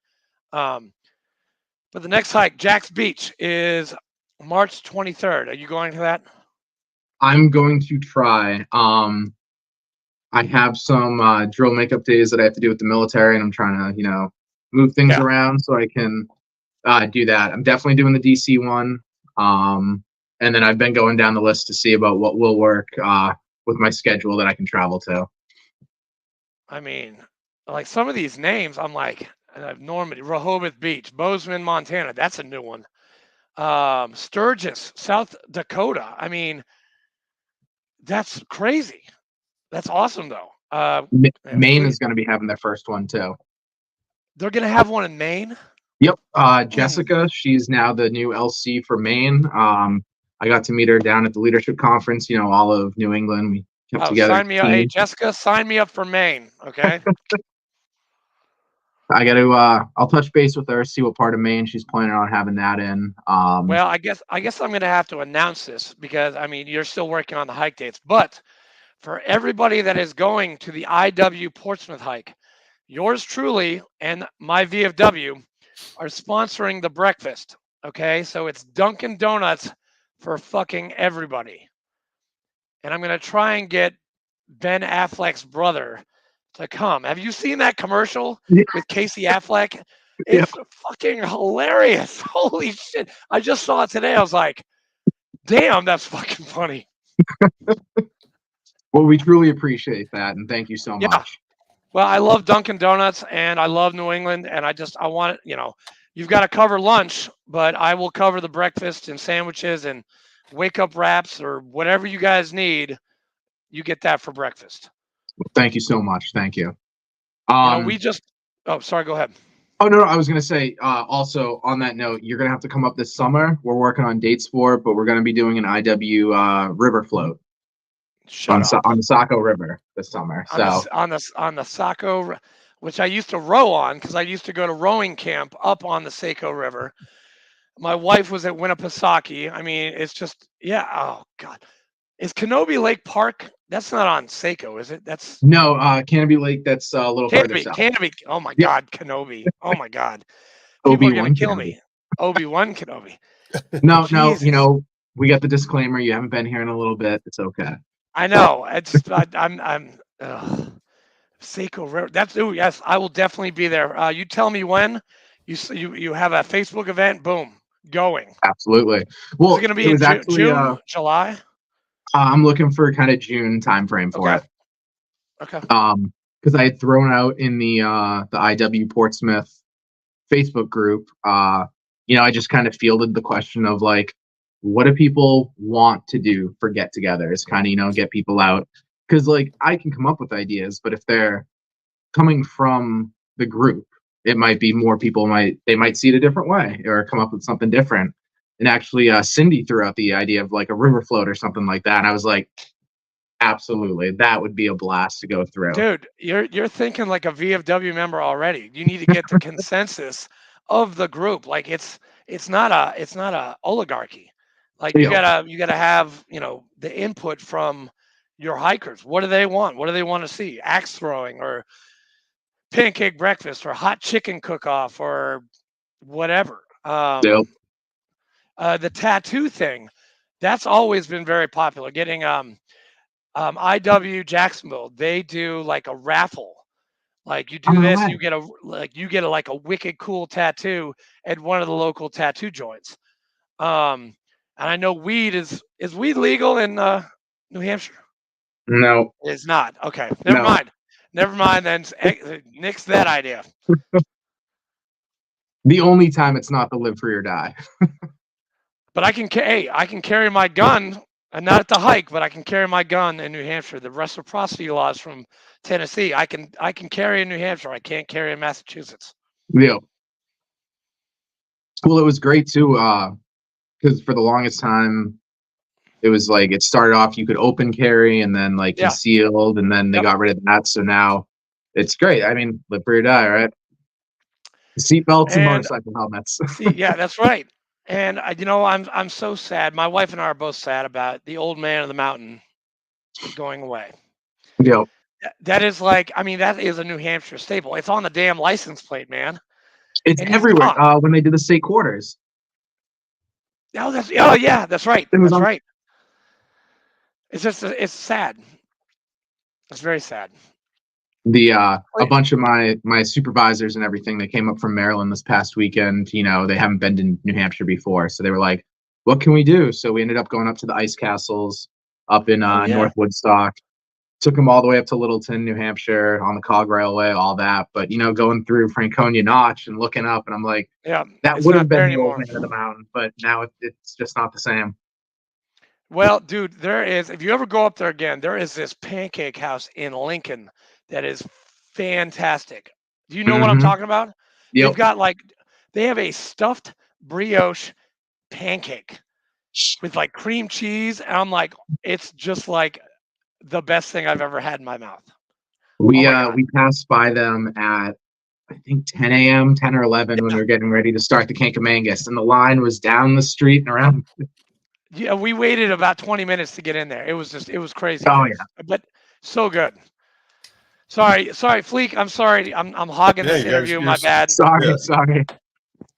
But the next hike, Jack's Beach, is March 23rd. Are you going to that? I'm going to try. I have some drill makeup days that I have to do with the military, and I'm trying to, move things around so I can do that. I'm definitely doing the DC one. And then I've been going down the list to see about what will work with my schedule that I can travel to. I mean, like some of these names, I'm like, Normandy, Rehoboth Beach, Bozeman, Montana. That's a new one. Sturgis, South Dakota. I mean, that's crazy. That's awesome, though. Maine is going to be having their first one too. They're going to have one in Maine. Yep. Jessica, she's now the new LC for Maine. I got to meet her down at the leadership conference. All of New England. We kept together. Sign me up. Hey, Jessica, sign me up for Maine. Okay. I got to. I'll touch base with her, see what part of Maine she's planning on having that in. Well, I guess I'm going to have to announce this because you're still working on the hike dates, but for everybody that is going to the IW Portsmouth hike, yours truly and my VFW are sponsoring the breakfast. Okay, so it's Dunkin' Donuts for fucking everybody, and I'm going to try and get Ben Affleck's brother to come. Have you seen that commercial with Casey Affleck? It's fucking hilarious. Holy shit. I just saw it today. I was like, damn, that's fucking funny. Well, we truly appreciate that. And thank you so much. Well, I love Dunkin' Donuts and I love New England. And I want it, you've got to cover lunch, but I will cover the breakfast and sandwiches and wake up wraps or whatever you guys need. You get that for breakfast. Thank you so much. Thank you. Sorry, go ahead. Oh, no, I was going to say, also on that note, you're going to have to come up this summer. We're working on dates for it, but we're going to be doing an IW river float on the Saco River this summer. On the Saco, which I used to row on because I used to go to rowing camp up on the Saco River. My wife was at Winnipesaukee. It's just, oh, God. Is Kenobi Lake Park? That's not on Saco, is it? That's no, Canopy Lake. That's a little further south. Canopy. Oh my God, Kenobi. Oh my God. People are gonna kill me. Obi-Wan Kenobi. No. We got the disclaimer. You haven't been here in a little bit. It's okay. I know. I'm Saco River. Yes, I will definitely be there. You tell me when. You have a Facebook event. Boom, going. Absolutely. Well, is it going to be in June, July? I'm looking for kind of June timeframe for it. Okay. Because I had thrown out in the IW Portsmouth Facebook group, I just kind of fielded the question of like, what do people want to do for get-togethers? Kind of, get people out. Because like I can come up with ideas, but if they're coming from the group, it might be more people might see it a different way or come up with something different. And actually, Cindy threw out the idea of like a river float or something like that. And I was like, absolutely, that would be a blast to go through. Dude, you're thinking like a VFW member already. You need to get the consensus of the group. Like it's not a oligarchy. Like you gotta have the input from your hikers. What do they want? What do they want to see? Axe throwing or pancake breakfast or hot chicken cook-off or whatever. The tattoo thing, that's always been very popular. Getting IW Jacksonville, they do like a raffle. Like you do this, you get a wicked cool tattoo at one of the local tattoo joints. And I know weed is weed legal in New Hampshire? No, it's not. Okay, never mind. Then nix that idea. The only time it's not the live free or die. But I can carry my gun, and not at the hike, but I can carry my gun in New Hampshire. The reciprocity laws from Tennessee, I can carry in New Hampshire. I can't carry in Massachusetts. Yeah. Well, it was great too, because for the longest time, it was like it started off you could open carry and then like concealed, and then they got rid of that. So now it's great. Live free or die, right? Seatbelts and motorcycle helmets. Yeah, that's right. And I'm so sad. My wife and I are both sad about the old man of the mountain going away. Yeah. That is like, that is a New Hampshire staple. It's on the damn license plate, man. It's everywhere. When they did the state quarters. Oh, yeah, that's right. That's right. It's sad. It's very sad. A bunch of my supervisors and everything, they came up from Maryland this past weekend. They haven't been to New Hampshire before, so they were like, what can we do? So we ended up going up to the ice castles up in North Woodstock. Took them all the way up to Littleton, New Hampshire, on the Cog Railway, all that. But going through Franconia Notch and looking up, and I'm like, Yeah, that would have been the old man of the mountain, but now it's just not the same. Well, dude, there is, if you ever go up there again, there is this pancake house in Lincoln that is fantastic. Do you know what I'm talking about? Yep. They've got they have a stuffed brioche pancake with like cream cheese. And I'm like, it's just like the best thing I've ever had in my mouth. We passed by them at, I think, 10 a.m., 10 or 11 when we were getting ready to start the Kankamangas, and the line was down the street and around. Yeah, we waited about 20 minutes to get in there. It was crazy. Oh, yeah. But so good. Sorry, Fleek. I'm sorry. I'm hogging this interview. My bad. Sorry. It's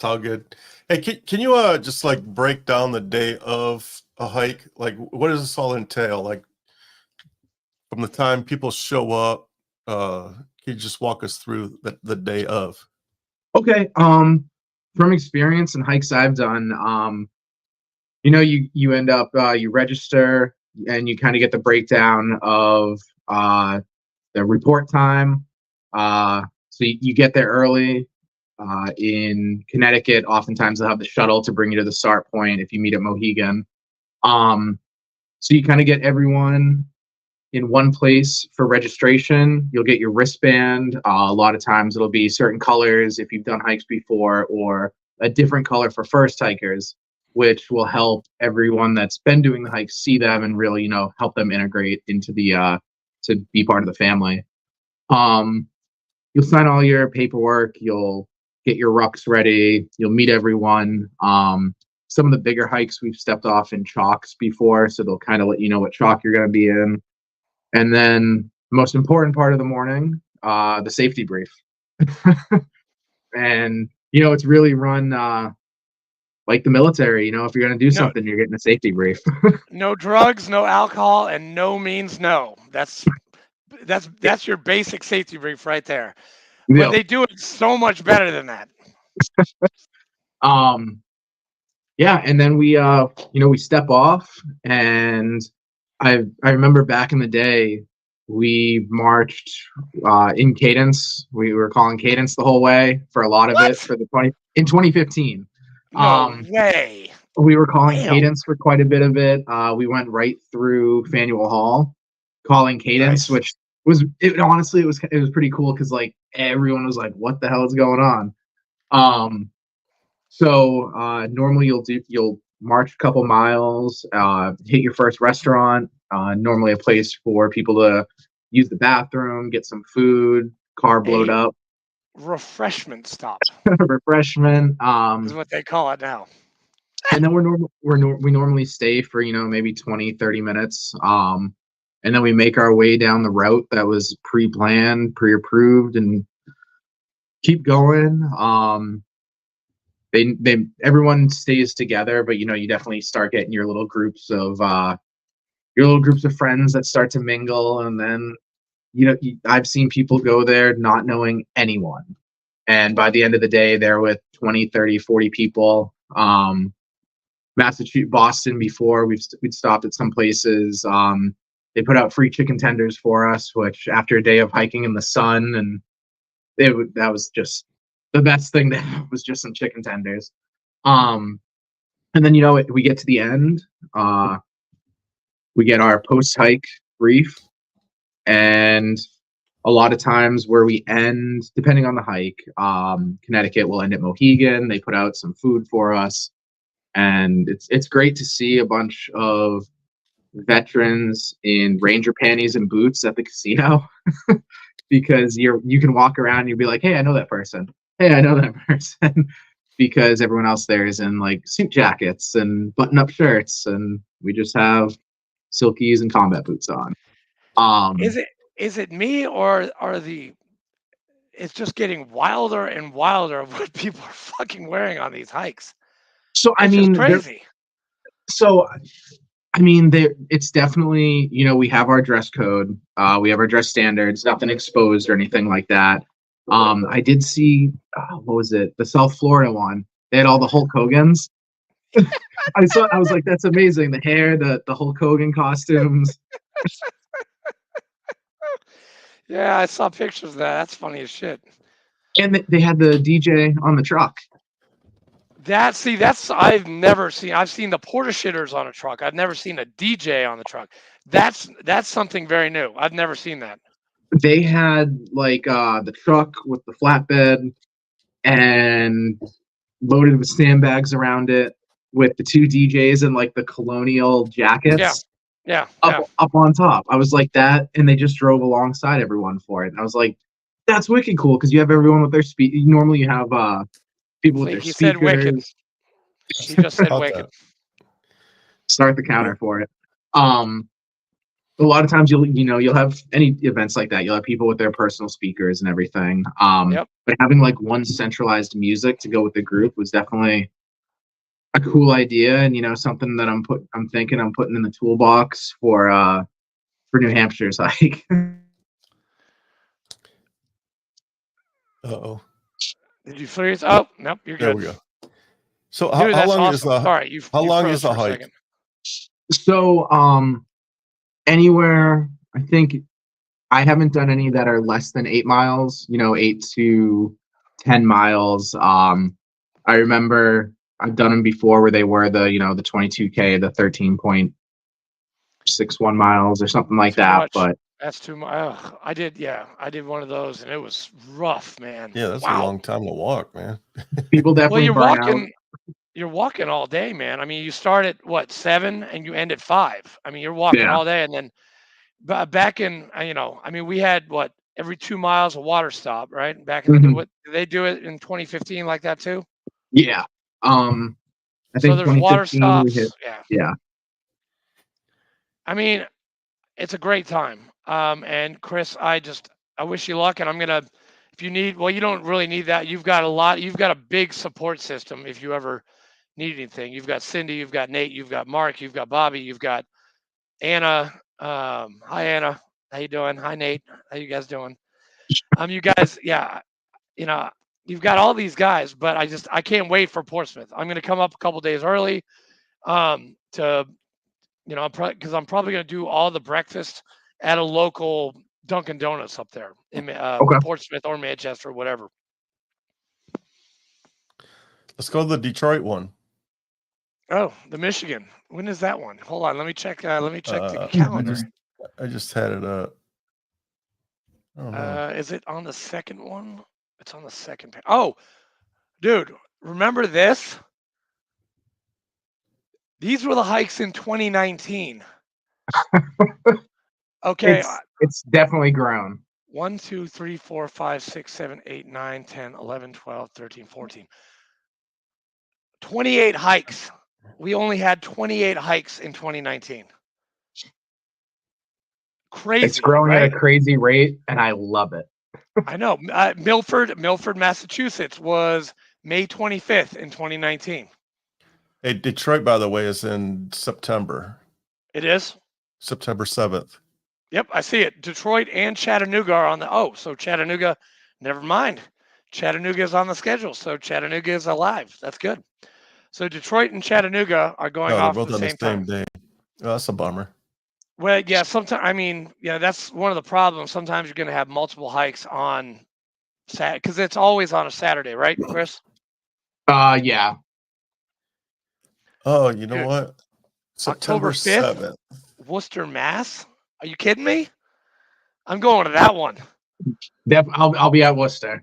all good. Hey, can you just like break down the day of a hike? Like, what does this all entail? Like, from the time people show up, can you just walk us through the day of? Okay. From experience and hikes I've done, you end up, you register and you kind of get the breakdown of the report time. So you get there early. In Connecticut, oftentimes they'll have the shuttle to bring you to the start point if you meet at Mohegan. So you kind of get everyone in one place for registration. You'll get your wristband. A lot of times it'll be certain colors if you've done hikes before, or a different color for first hikers, which will help everyone that's been doing the hike see them and really, help them integrate into the to be part of the family. You'll sign all your paperwork. You'll get your rucks ready. You'll meet everyone. Some of the bigger hikes we've stepped off in chalks before, so they'll kind of let you know what chalk you're going to be in. And then the most important part of the morning, the safety brief. And, it's really run like the military. If you're going to do something, you're getting a safety brief. No drugs, no alcohol, and no means no. That's your basic safety brief right there. Yeah. But they do it so much better than that. Yeah, and then we we step off, and I remember back in the day we marched in cadence. We were calling cadence the whole way for a lot of it for in 2015. No way. We were calling cadence for quite a bit of it. We went right through Faneuil Hall calling cadence, which honestly it was pretty cool because like everyone was like, what the hell is going on? So normally you'll march a couple miles, hit your first restaurant, normally a place for people to use the bathroom, get some food, carb load up. Refreshment stop. Refreshment is what they call it now. And then we normally stay for maybe 20-30 minutes, and then we make our way down the route that was pre-planned, pre-approved, and keep going. Everyone stays together, but you definitely start getting your little groups of friends that start to mingle, and then I've seen people go there not knowing anyone, and by the end of the day they're with 20, 30, 40 people. Massachusetts, Boston, before we'd stopped at some places. They put out free chicken tenders for us, which after a day of hiking in the sun, and that was just the best thing. That was just some chicken tenders. And then we get to the end. We get our post-hike brief, and a lot of times where we end, depending on the hike, Connecticut will end at Mohegan. They put out some food for us, and it's great to see a bunch of veterans in ranger panties and boots at the casino because you can walk around and you'll be like, hey, I know that person. Hey, I know that person. Because everyone else there is in like suit jackets and button-up shirts, and we just have silkies and combat boots on. Is it me, or it's just getting wilder and wilder of what people are fucking wearing on these hikes? So it's crazy. It's definitely, we have our dress code, we have our dress standards, nothing exposed or anything like that. I did see, what was it? The South Florida one. They had all the Hulk Hogans. I was like, that's amazing. The hair, the Hulk Hogan costumes. Yeah, I saw pictures of that. That's funny as shit. And they had the DJ on the truck. That's I've never seen. I've seen the porta shitters on a truck. I've never seen a DJ on the truck. That's something very new. I've never seen that. They had like the truck with the flatbed and loaded with sandbags around it with the two DJs in like the colonial jackets. Yeah. Up on top. I was like that, and they just drove alongside everyone for it. And I was like, that's wicked cool because you have everyone with their normally you have people with their He speakers. said wicked. He just said wicked. Start the counter for it. A lot of times you'll have any events like that. You'll have people with their personal speakers and everything. But having like one centralized music to go with the group was definitely a cool idea, and something that I'm thinking I'm putting in the toolbox for New Hampshire's hike. Uh-oh. Did you freeze? Oh, nope, you're good. There we go. So Dude, how long awesome. is the All right, how long froze is the for a hike? second. So anywhere, I think I haven't done any that are less than 8 miles, 8 to 10 miles. I remember I've done them before where they were the 22K, the 13.61 miles or something like Too that. much. But That's too much. I did one of those, and it was rough, man. Yeah, that's wow. a long time to walk, man. people definitely Well, burn out. you're walking all day, man. I mean, you start at 7 and you end at 5. I mean, you're walking all day, and then back in, we had every 2 miles a water stop, right? Back in did they do it in 2015 like that too? Yeah. I think so there's water 2015 we stops. hit. Yeah. I mean, it's a great time. And Chris, I wish you luck, and I'm gonna, if you need, you don't really need that. You've got a big support system if you ever need anything. You've got Cindy, you've got Nate, you've got Mark, you've got Bobby, you've got Anna. Hi Anna, how you doing? Hi Nate, how you guys doing? You guys, you've got all these guys, but I can't wait for Portsmouth. I'm gonna come up a couple days early, because I'm probably gonna do all the breakfast at a local Dunkin' Donuts up there in Portsmouth or Manchester, whatever. Let's go to the Detroit one. Oh, the Michigan. When is that one? Hold on, let me check. The calendar. I just had it up. Is it on the second one? It's on the second page. Oh, dude, remember this? These were the hikes in 2019. Okay. It's definitely grown. 1, 2, 3, 4, 5, 6, 7, 8, 9, 10, 11, 12, 13, 14. 28 hikes. We only had 28 hikes in 2019. Crazy. It's growing at a crazy rate, and I love it. I know. Milford, Massachusetts was May 25th in 2019. Hey, Detroit, by the way, is in September. It is? September 7th. Yep, I see it. Detroit and Chattanooga are on the, so Chattanooga, never mind. Chattanooga is on the schedule, so Chattanooga is alive. That's good. So Detroit and Chattanooga are going off both the on same time. day. Oh, that's a bummer. Well, yeah, sometimes, that's one of the problems. Sometimes you're going to have multiple hikes on Saturday, because it's always on a Saturday, right, Chris? Yeah. Oh, you know what? September 7th. Worcester, Mass. Are you kidding me? I'm going to that one. I'll be at Worcester.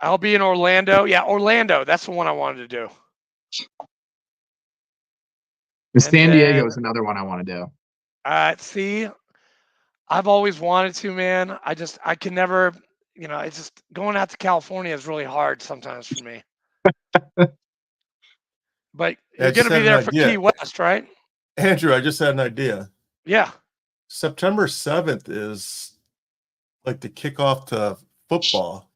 I'll be in Orlando. Yeah, Orlando. That's the one I wanted to do. San Diego is another one I want to do. See, I've always wanted to, man. I can never, it's just going out to California is really hard sometimes for me. But you're going to be there for Key West, right? Andrew, I just had an idea. Yeah. September 7th is like the kickoff to football.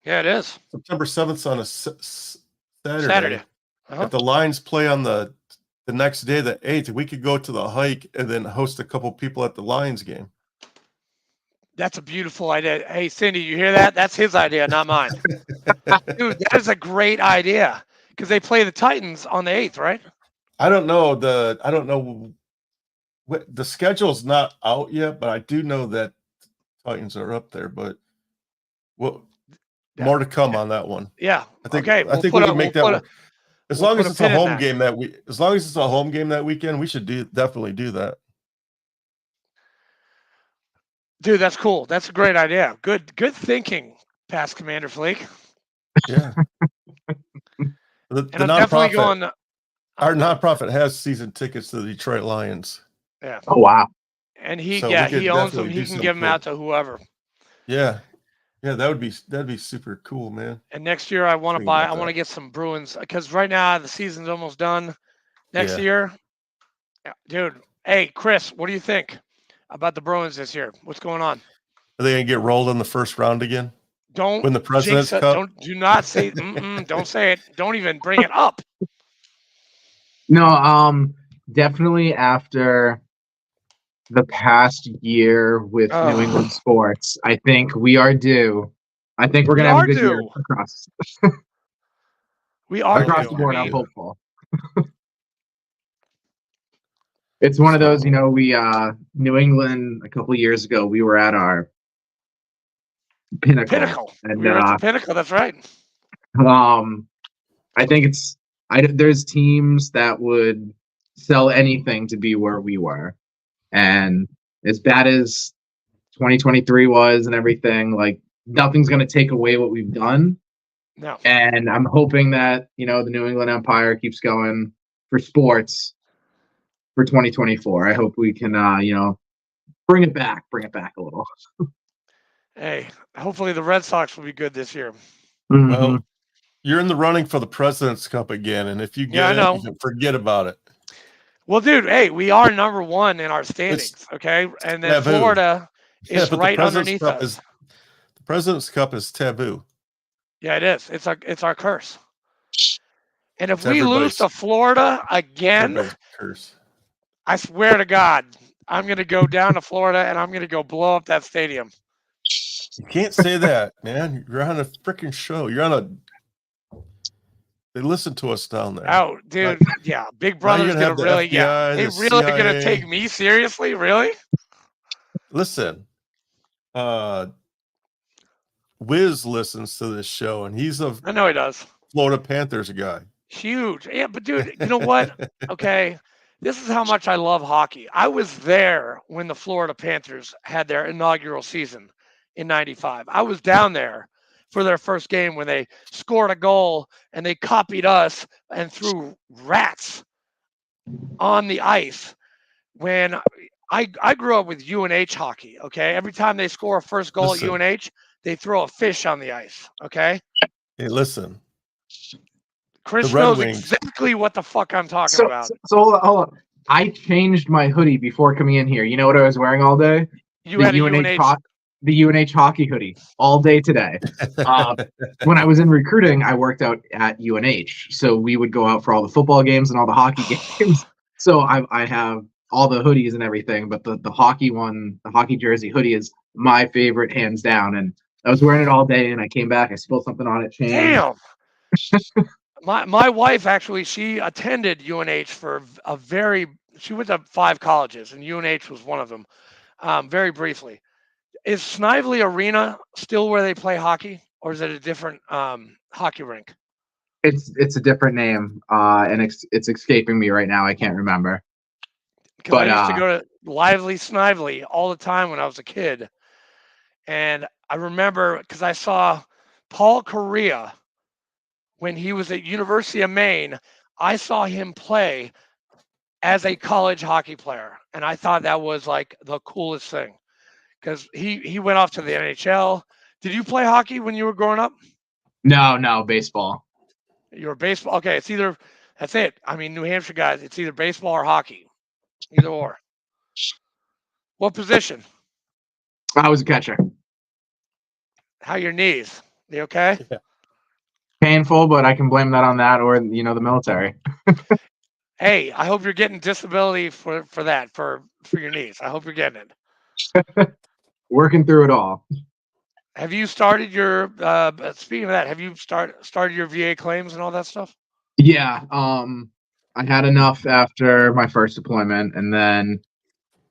Yeah, it is. September 7th on a Saturday. Uh-huh. If the Lions play on the next day, the 8th, we could go to the hike and then host a couple people at the Lions game. That's a beautiful idea. Hey, Cindy, you hear that? That's his idea, not mine. Dude, that is a great idea because they play the Titans on the 8th, right? I don't know the schedule's not out yet, but I do know that Titans are up there, but more to come on that one. Yeah. I think okay. I think we can make that one. As long as it's a home game as long as it's a home game that weekend, we should definitely do that. Dude, that's cool. That's a great idea. Good thinking, past Commander Fleek. Yeah. the I'm definitely going. Our nonprofit has season tickets to the Detroit Lions. Yeah. Oh wow. And he owns them. He can give them out to whoever. Yeah. Yeah, that'd be super cool, man. And next year I want to get some Bruins because right now the season's almost done. Next year, dude. Hey, Chris, what do you think about the Bruins this year? What's going on? Are they gonna get rolled in the first round again? Don't win the President's Cup. Do not say. Don't say it. Don't even bring it up. No, definitely after the past year with New England sports, I think we are due. I think we're gonna have a good year across. We are across the board. I'm hopeful. It's one of those, we New England a couple of years ago. We were at our pinnacle. And, we were at the pinnacle. That's right. I think there's teams that would sell anything to be where we were. And as bad as 2023 was and everything, like nothing's going to take away what we've done. No. And I'm hoping that, the New England Empire keeps going for sports for 2024. I hope we can, bring it back a little. Hey, hopefully the Red Sox will be good this year. Mm-hmm. Well, you're in the running for the President's Cup again. And if you get it, you can forget about it. Well, dude, hey, we are number one in our standings, okay? And then taboo. Florida is right underneath us. The President's Cup is taboo. Yeah, it is. It's our curse. And if we lose to Florida again, I swear to God, I'm going to go down to Florida and I'm going to go blow up that stadium. You can't say that, man. You're on a freaking show. They listen to us down there. Oh, dude. Yeah. Big Brother's going to really, they really going to take me seriously? Really? Listen, Wiz listens to this show and I know he does. Florida Panthers guy. Huge. Yeah, but dude, you know what? Okay. This is how much I love hockey. I was there when the Florida Panthers had their inaugural season in 95. I was down there for their first game when they scored a goal and they copied us and threw rats on the ice. When I grew up with UNH hockey, okay? Every time they score a first goal at UNH, they throw a fish on the ice, okay? Hey, listen. Chris knows exactly what the fuck I'm talking about. So hold on. I changed my hoodie before coming in here. You know what I was wearing all day? The UNH hockey hoodie all day today. When I was in recruiting, I worked out at UNH. So we would go out for all the football games and all the hockey games. So I have all the hoodies and everything, but the hockey one, the hockey jersey hoodie is my favorite, hands down. And I was wearing it all day and I came back, I spilled something on it. Damn. My wife, actually, she attended UNH for she went to 5 colleges and UNH was one of them, very briefly. Is Snively Arena still where they play hockey, or is it a different hockey rink? It's a different name, and it's escaping me right now. I can't remember. Because I used to go to Lively Snively all the time when I was a kid. And I remember because I saw Paul Correa when he was at University of Maine. I saw him play as a college hockey player. And I thought that was like the coolest thing. Because he went off to the NHL. Did you play hockey when you were growing up? No, baseball. You were baseball? Okay, that's it. I mean, New Hampshire guys, it's either baseball or hockey. Either or. What position? I was a catcher. How are your knees? They okay? Yeah. Painful, but I can blame that on that or, the military. Hey, I hope you're getting disability for that, for your knees. I hope you're getting it. Working through it all. Have you started your speaking of that, have you started your VA claims and all that stuff? Yeah. I had enough after my first deployment, and then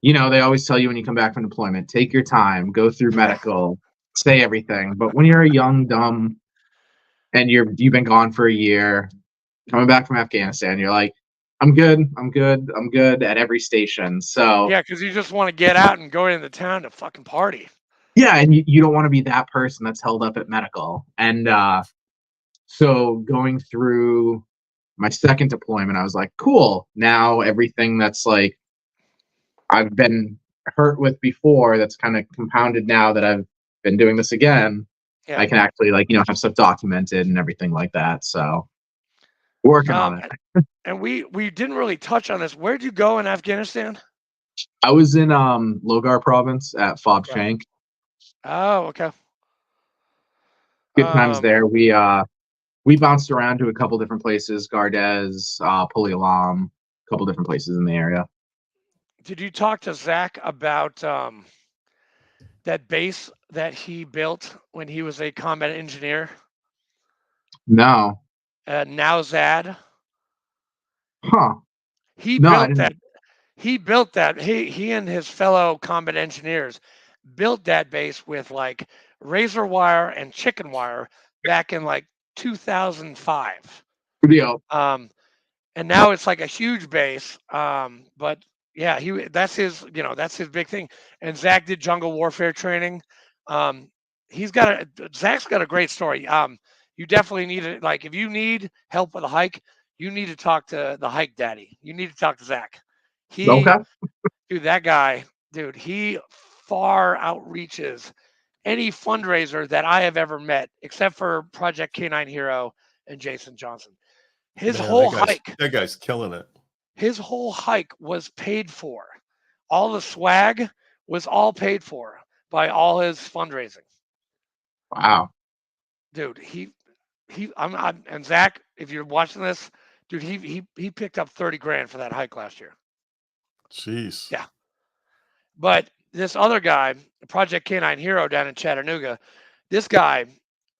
you know, they always tell you when you come back from deployment, take your time, go through medical, say everything. But when you're a young, dumb, and you've been gone for a year, coming back from Afghanistan, you're like, I'm good at every station. So Yeah, because you just want to get out and go into town to fucking party. yeah, and you don't want to be that person that's held up at medical. And so going through my second deployment, I was like, cool. Now everything that's like I've been hurt with before, that's kind of compounded now that I've been doing this again. Yeah. I can actually like, you know, have stuff documented and everything like that. So working on it. And we didn't really touch on this. Where'd you go in Afghanistan? I was in Logar province at Fob Shank. Oh, okay. Good times there. We bounced around to a couple different places, Gardez, Puli Alam, a couple different places in the area. Did you talk to Zach about that base that he built when he was a combat engineer? No. Nowzad. Huh. He built that. He built that. He and his fellow combat engineers built that base with like razor wire and chicken wire back in like 2005. Yeah. And now it's like a huge base. But yeah, that's his big thing. And Zach did jungle warfare training. Zach's got a great story. You definitely need it. Like if you need help with a hike, you need to talk to the hike daddy. You need to talk to Zach. Dude, that guy, dude, he far outreaches any fundraiser that I have ever met, except for Project K9 Hero and Jason Johnson. That guy's killing it. His whole hike was paid for. All the swag was all paid for by all his fundraising. Wow. Dude, and Zach, if you're watching this, dude, he picked up 30 grand for that hike last year. Jeez. Yeah. But this other guy, Project K9 Hero down in Chattanooga, this guy,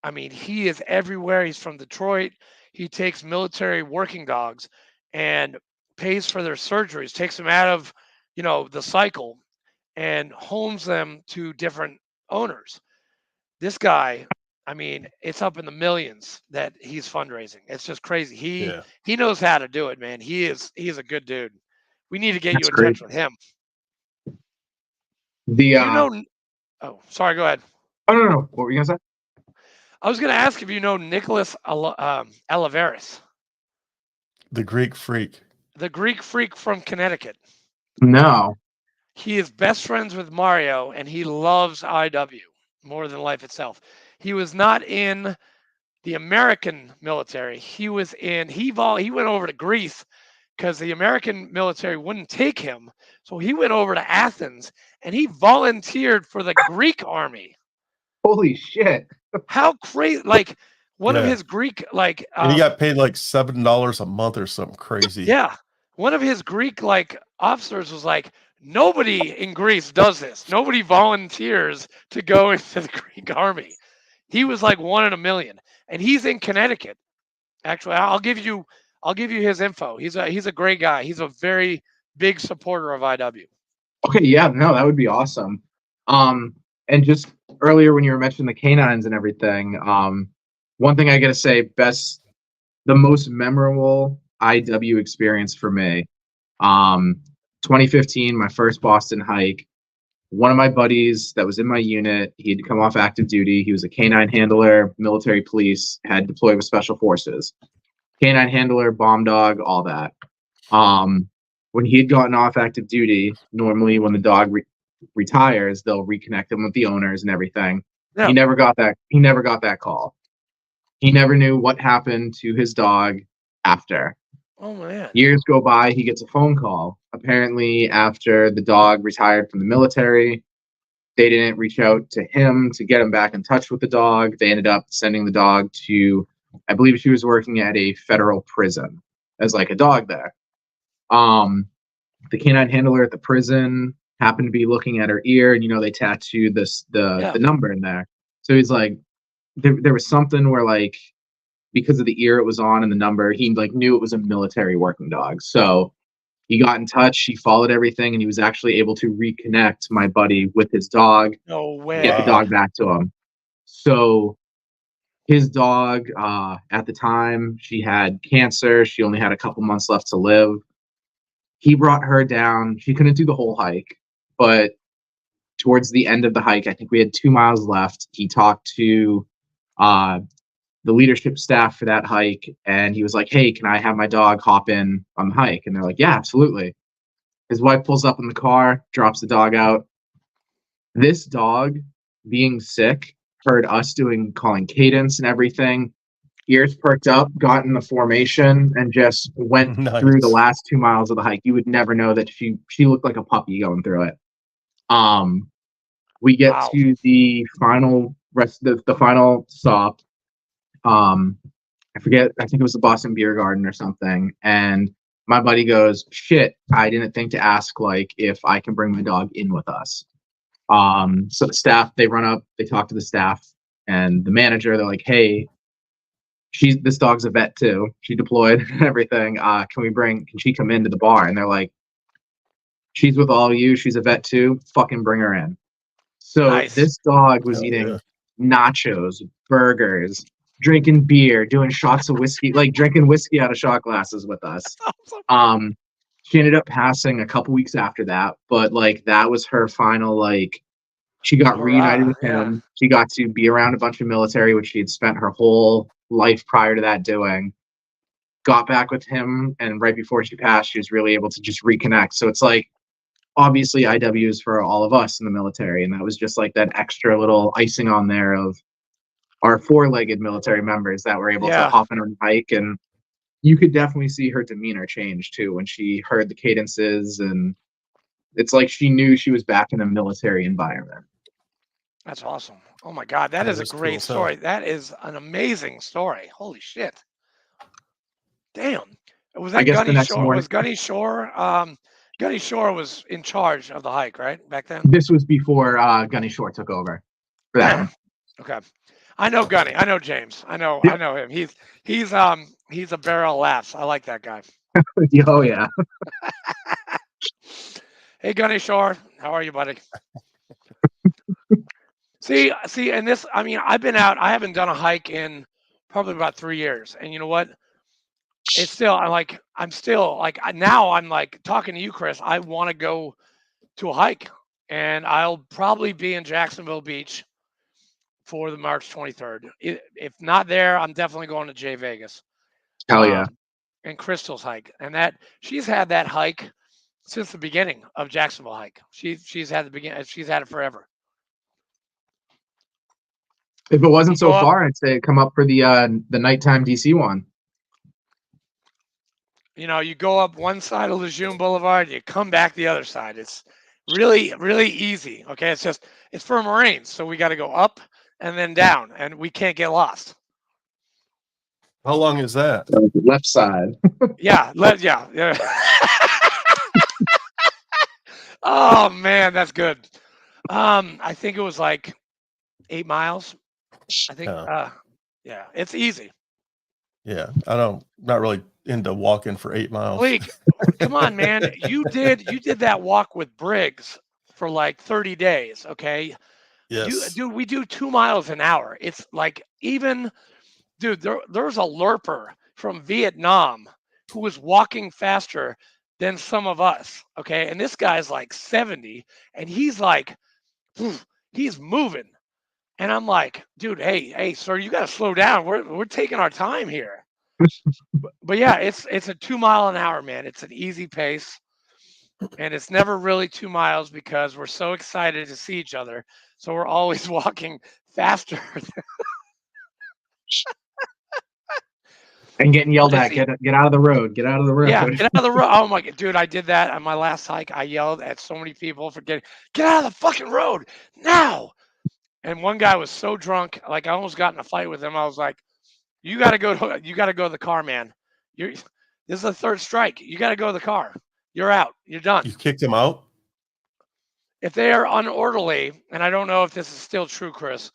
I mean, he is everywhere. He's from Detroit. He takes military working dogs and pays for their surgeries, takes them out of, the cycle and homes them to different owners. This guy, I mean, it's up in the millions that he's fundraising. It's just crazy. He knows how to do it, man. He is a good dude. We need to get you in touch with him. Oh, sorry, go ahead. Oh, no. What were you going to say? I was going to ask if you know Nicholas Oliveris. The Greek freak. The Greek freak from Connecticut. No. He is best friends with Mario, and he loves IW more than life itself. He was not in the American military. He went over to Greece because the American military wouldn't take him. So he went over to Athens and he volunteered for the Greek army. Holy shit. How crazy. Like one of his Greek, and he got paid like $7 a month or something crazy. Yeah. One of his Greek officers was like, nobody in Greece does this. Nobody volunteers to go into the Greek army. He was like 1 in a million. And he's in Connecticut. Actually, I'll give you his info. He's a great guy. He's a very big supporter of IW. Okay, yeah, no, that would be awesome. And just earlier when you were mentioning the canines and everything, one thing I gotta say, the most memorable IW experience for me, 2015, my first Boston hike. One of my buddies that was in my unit, he'd come off active duty. He was a canine handler, military police, had deployed with special forces. Canine handler, bomb dog, all that. When he had gotten off active duty, normally when the dog retires, they'll reconnect him with the owners and everything. Yeah. He never got that call. He never knew what happened to his dog after. Oh man. Years go by, he gets a phone call. Apparently, after the dog retired from the military, they didn't reach out to him to get him back in touch with the dog. They ended up sending the dog to, I believe she was working at a federal prison as like a dog there. The canine handler at the prison happened to be looking at her ear, and they tattooed the number in there. So he's like, there was something where like, because of the ear it was on and the number, he like knew it was a military working dog. So He got in touch, he followed everything, and he was actually able to reconnect my buddy with his dog, No way. get the dog back to him. So his dog, at the time, she had cancer. She only had a couple months left to live. He brought her down. She couldn't do the whole hike, but towards the end of the hike, I think we had 2 miles left. He talked to the leadership staff for that hike, and he was like, hey, can I have my dog hop in on the hike? And they're like, yeah, absolutely. His wife pulls up in the car, drops the dog out. This dog, being sick, heard us calling cadence and everything, ears perked up, got in the formation, and just went through the last 2 miles of the hike. You would never know that she looked like a puppy going through it. We get to the final the final stop. I forget, I think it was the Boston Beer Garden or something, and my buddy goes, shit, I didn't think to ask like if I can bring my dog in with us. So the staff, they run up, they talk to the staff and the manager. They're like, hey, this dog's a vet too, she deployed and everything, can she come into the bar? And they're like, she's with all of you, she's a vet too, fucking bring her in. So this dog was eating nachos, burgers, drinking beer, doing shots of whiskey, like drinking whiskey out of shot glasses with us. She ended up passing a couple weeks after that, but like that was her final, like she got reunited with him. She got to be around a bunch of military, which she had spent her whole life prior to that doing. Got back with him, and right before she passed, she was really able to just reconnect. So it's like, obviously IWs for all of us in the military, and that was just like that extra little icing on there of our four-legged military members that were able to hop in and hike. And you could definitely see her demeanor change too when she heard the cadences, and it's like she knew she was back in a military environment. That's awesome. Oh my God, that is a great story. That is an amazing story. Holy shit. Damn. Was that Gunny Shore? Was Gunny Shore? Gunny Shore was in charge of the hike, right? Back then? This was before Gunny Shore took over for that one. Okay. I know Gunny. I know James. I know him. He's a barrel of laughs. I like that guy. Oh yeah. Hey Gunny Shore, how are you, buddy? See, and this, I mean, I've been out, I haven't done a hike in probably about 3 years. And you know what? It's still, I'm still like, now I'm like talking to you, Chris, I want to go to a hike, and I'll probably be in Jacksonville Beach for the March 23rd. If not there, I'm definitely going to J Vegas. Hell yeah. And Crystal's hike. And that, she's had that hike since the beginning of Jacksonville hike. She's had it forever. If it wasn't so far, I'd say come up for the nighttime DC one. You know, you go up one side of Lejeune Boulevard, you come back the other side. It's really, really easy. Okay, it's for Marines, so we got to go up and then down, and we can't get lost. How long is that? Left side. Yeah. Oh man, that's good. I think it was like 8 miles. I think. Yeah, it's easy. Yeah, not really into walking for 8 miles. Blake, come on, man. You did that walk with Briggs for like 30 days. Okay. Yes. Dude, we do 2 miles an hour. It's like, even, dude, there's a lurper from Vietnam who was walking faster than some of us. Okay. And this guy's like 70, and he's like, he's moving. And I'm like, dude, hey, sir, you got to slow down. We're taking our time here. but yeah, it's a 2 mile an hour, man. It's an easy pace, and it's never really 2 miles because we're so excited to see each other. So we're always walking faster. And getting yelled at, get out of the road, get out of the road. Yeah, get out of the road. Oh my God, dude, I did that on my last hike. I yelled at so many people for get out of the fucking road now. And one guy was so drunk, like I almost got in a fight with him. I was like, you got to go to the car, man. This is the third strike. You got to go to the car. You're out. You're done. You kicked him out? If they are unorderly, and I don't know if this is still true, Chris,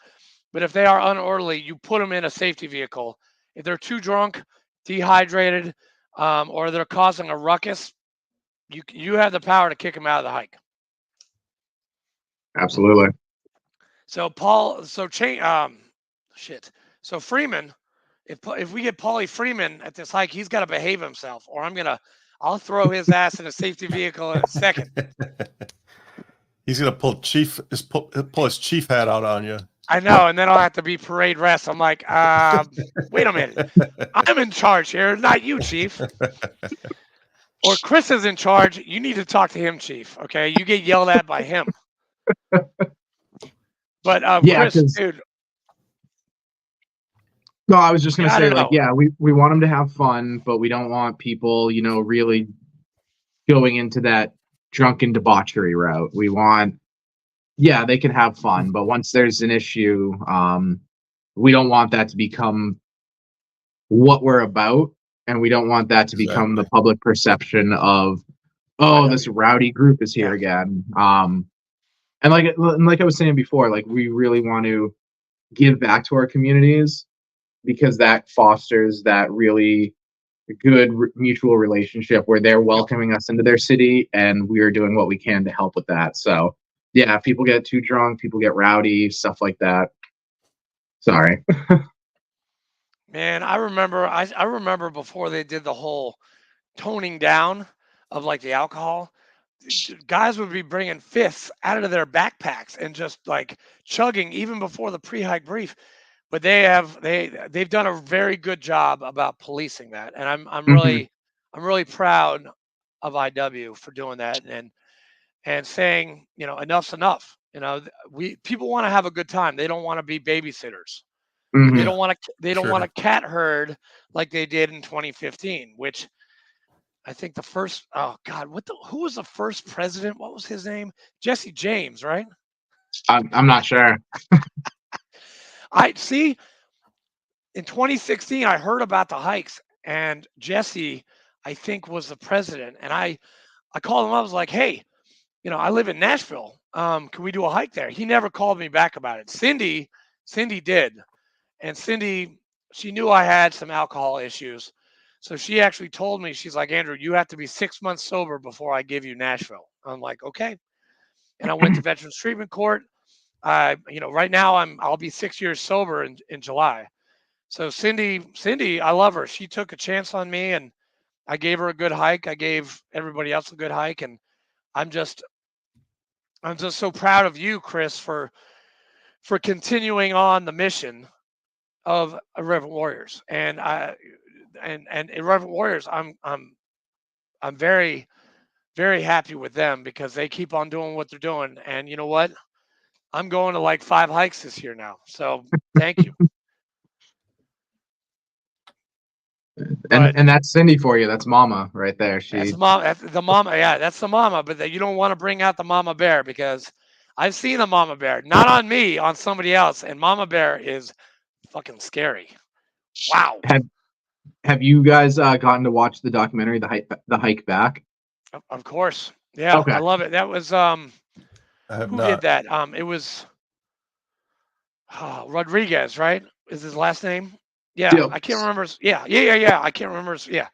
but if they are unorderly, you put them in a safety vehicle. If they're too drunk, dehydrated, or they're causing a ruckus, you have the power to kick him out of the hike. Absolutely. So So Freeman, if we get Paulie Freeman at this hike, he's got to behave himself, or I'll throw his ass in a safety vehicle in a second. He's gonna pull his chief hat out on you. I know, and then I'll have to be parade rest. I'm like, wait a minute, I'm in charge here, not you, Chief. Or Chris is in charge. You need to talk to him, Chief. Okay, you get yelled at by him. But Yeah, Chris, dude. No, I was just gonna say, like, know. yeah, we want them to have fun, but we don't want people, really going into that drunken debauchery route. We want, they can have fun, but once there's an issue, we don't want that to become what we're about, and we don't want that to become the public perception of, this rowdy group is here again. And like I was saying before, like, we really want to give back to our communities, because that fosters that really good mutual relationship where they're welcoming us into their city and we're doing what we can to help with that. So yeah, people get too drunk, people get rowdy, stuff like that. Sorry. Man, I remember before they did the whole toning down of like the alcohol, guys would be bringing fifths out of their backpacks and just like chugging even before the pre-hike brief. But they've done a very good job about policing that, and I'm really proud of IW for doing that and saying, enough's enough. People want to have a good time. They don't want to be babysitters. Mm-hmm. They don't want to cat herd like they did in 2015, which I think who was the first president? What was his name? Jesse James, right? I'm not sure. I see. In 2016, I heard about the hikes, and Jesse, I think, was the president. And I called him up. I was like, "Hey, I live in Nashville. Can we do a hike there?" He never called me back about it. Cindy did, and Cindy, she knew I had some alcohol issues, so she actually told me, she's like, "Andrew, you have to be 6 months sober before I give you Nashville." I'm like, "Okay," and I went to Veterans Treatment Court. Right now I'll be 6 years sober in July. So Cindy, I love her. She took a chance on me, and I gave her a good hike. I gave everybody else a good hike, and I'm just so proud of you, Chris, for continuing on the mission of Irreverent Warriors. And Irreverent Warriors, I'm very, very happy with them because they keep on doing what they're doing. And you know what? I'm going to like 5 hikes this year now. So thank you. And that's Cindy for you. That's Mama right there. That's the mama. Yeah, that's the mama. But you don't want to bring out the mama bear, because I've seen the mama bear, not on me, on somebody else. And mama bear is fucking scary. Wow. Have you guys gotten to watch the documentary, The Hike Back? Of course. Yeah, okay. I love it. That was who did that? It was Rodriguez, right? Is his last name? Yeah, yep. I can't remember. Yeah. I can't remember. Yeah,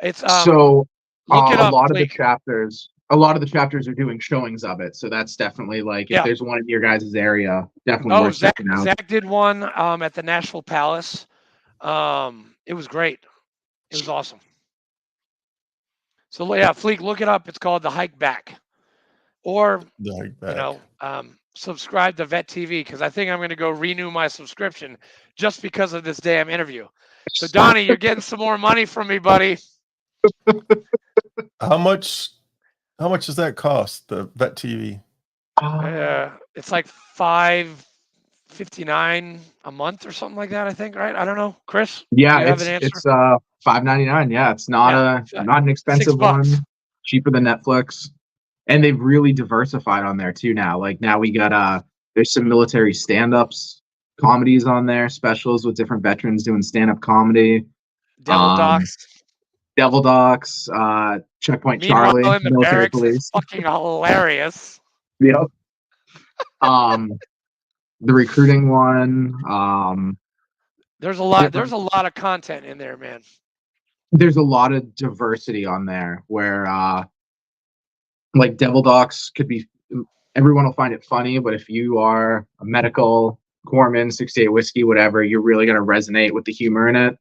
it's so look it up. A lot of the chapters are doing showings of it. So that's definitely like, if there's one in your guys' area, definitely worth checking out. Zach did one at the Nashville Palace. It was great. It was awesome. So yeah, Fleek, look it up. It's called The Hike Back, or subscribe to Vet TV, because I think I'm going to go renew my subscription just because of this damn interview. So Donnie, you're getting some more money from me, buddy. How much does that cost, the Vet TV? It's like $5.59 a month or something like that, I think, right? I don't know. Chris? Yeah, it's $5.99. Yeah, it's not an expensive one. Cheaper than Netflix. And they've really diversified on there too now. Like now we got there's some military stand-ups, comedies on there, specials with different veterans doing stand-up comedy. Devil Docs, Checkpoint Charlie, military police. Fucking hilarious. Yep. The recruiting one. There's a lot of content in there, man. There's a lot of diversity on there where like devil docs could be, everyone will find it funny, but if you are a medical corpsman, 68 whiskey, whatever, you're really going to resonate with the humor in it.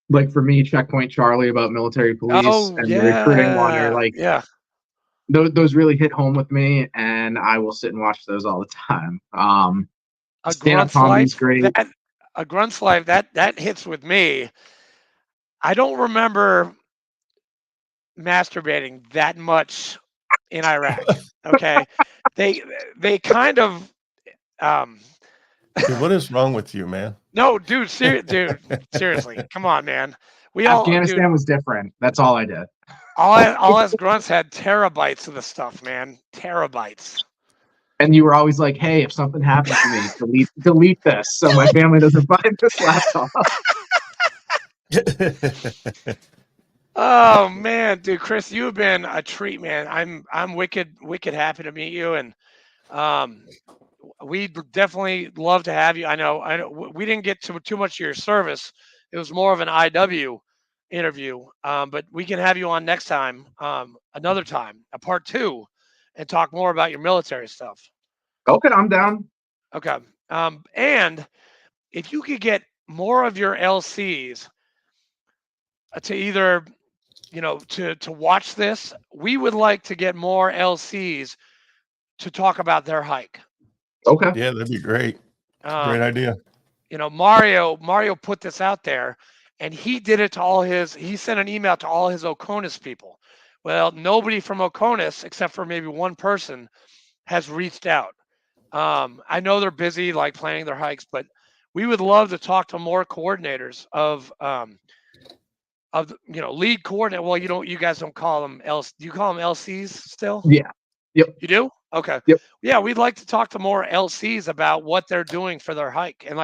Like for me, Checkpoint Charlie about military police and the recruiting one are like, those really hit home with me, and I will sit and watch those all the time. A Grunt's Life, great. A Grunt's Life, that hits with me. I don't remember masturbating that much in Iraq. Okay, they kind of. Dude, what is wrong with you, man? No, dude, seriously, come on, man. Afghanistan was different. That's all I did. All us grunts had terabytes of the stuff, man. Terabytes. And you were always like, "Hey, if something happens to me, delete this, so my family doesn't find this laptop." Oh man, dude, Chris, you have been a treat, man. I'm wicked happy to meet you, and we definitely love to have you. I know we didn't get to too much of your service. It was more of an IW interview, but we can have you on next time, another time, a part 2, and talk more about your military stuff. Okay, I'm down. Okay, and if you could get more of your LCs to either, to watch this, we would like to get more LCs to talk about their hike. Okay. Yeah, that'd be great. Great idea. Mario put this out there, and he did it to he sent an email to all his Oconus people. Well, nobody from Oconus, except for maybe one person, has reached out. I know they're busy, like planning their hikes, but we would love to talk to more coordinators of lead coordinate. Well, you guys don't call them do you call them LCs still? Yeah. Yep. You do? Okay. Yep. Yeah, we'd like to talk to more LCs about what they're doing for their hike, and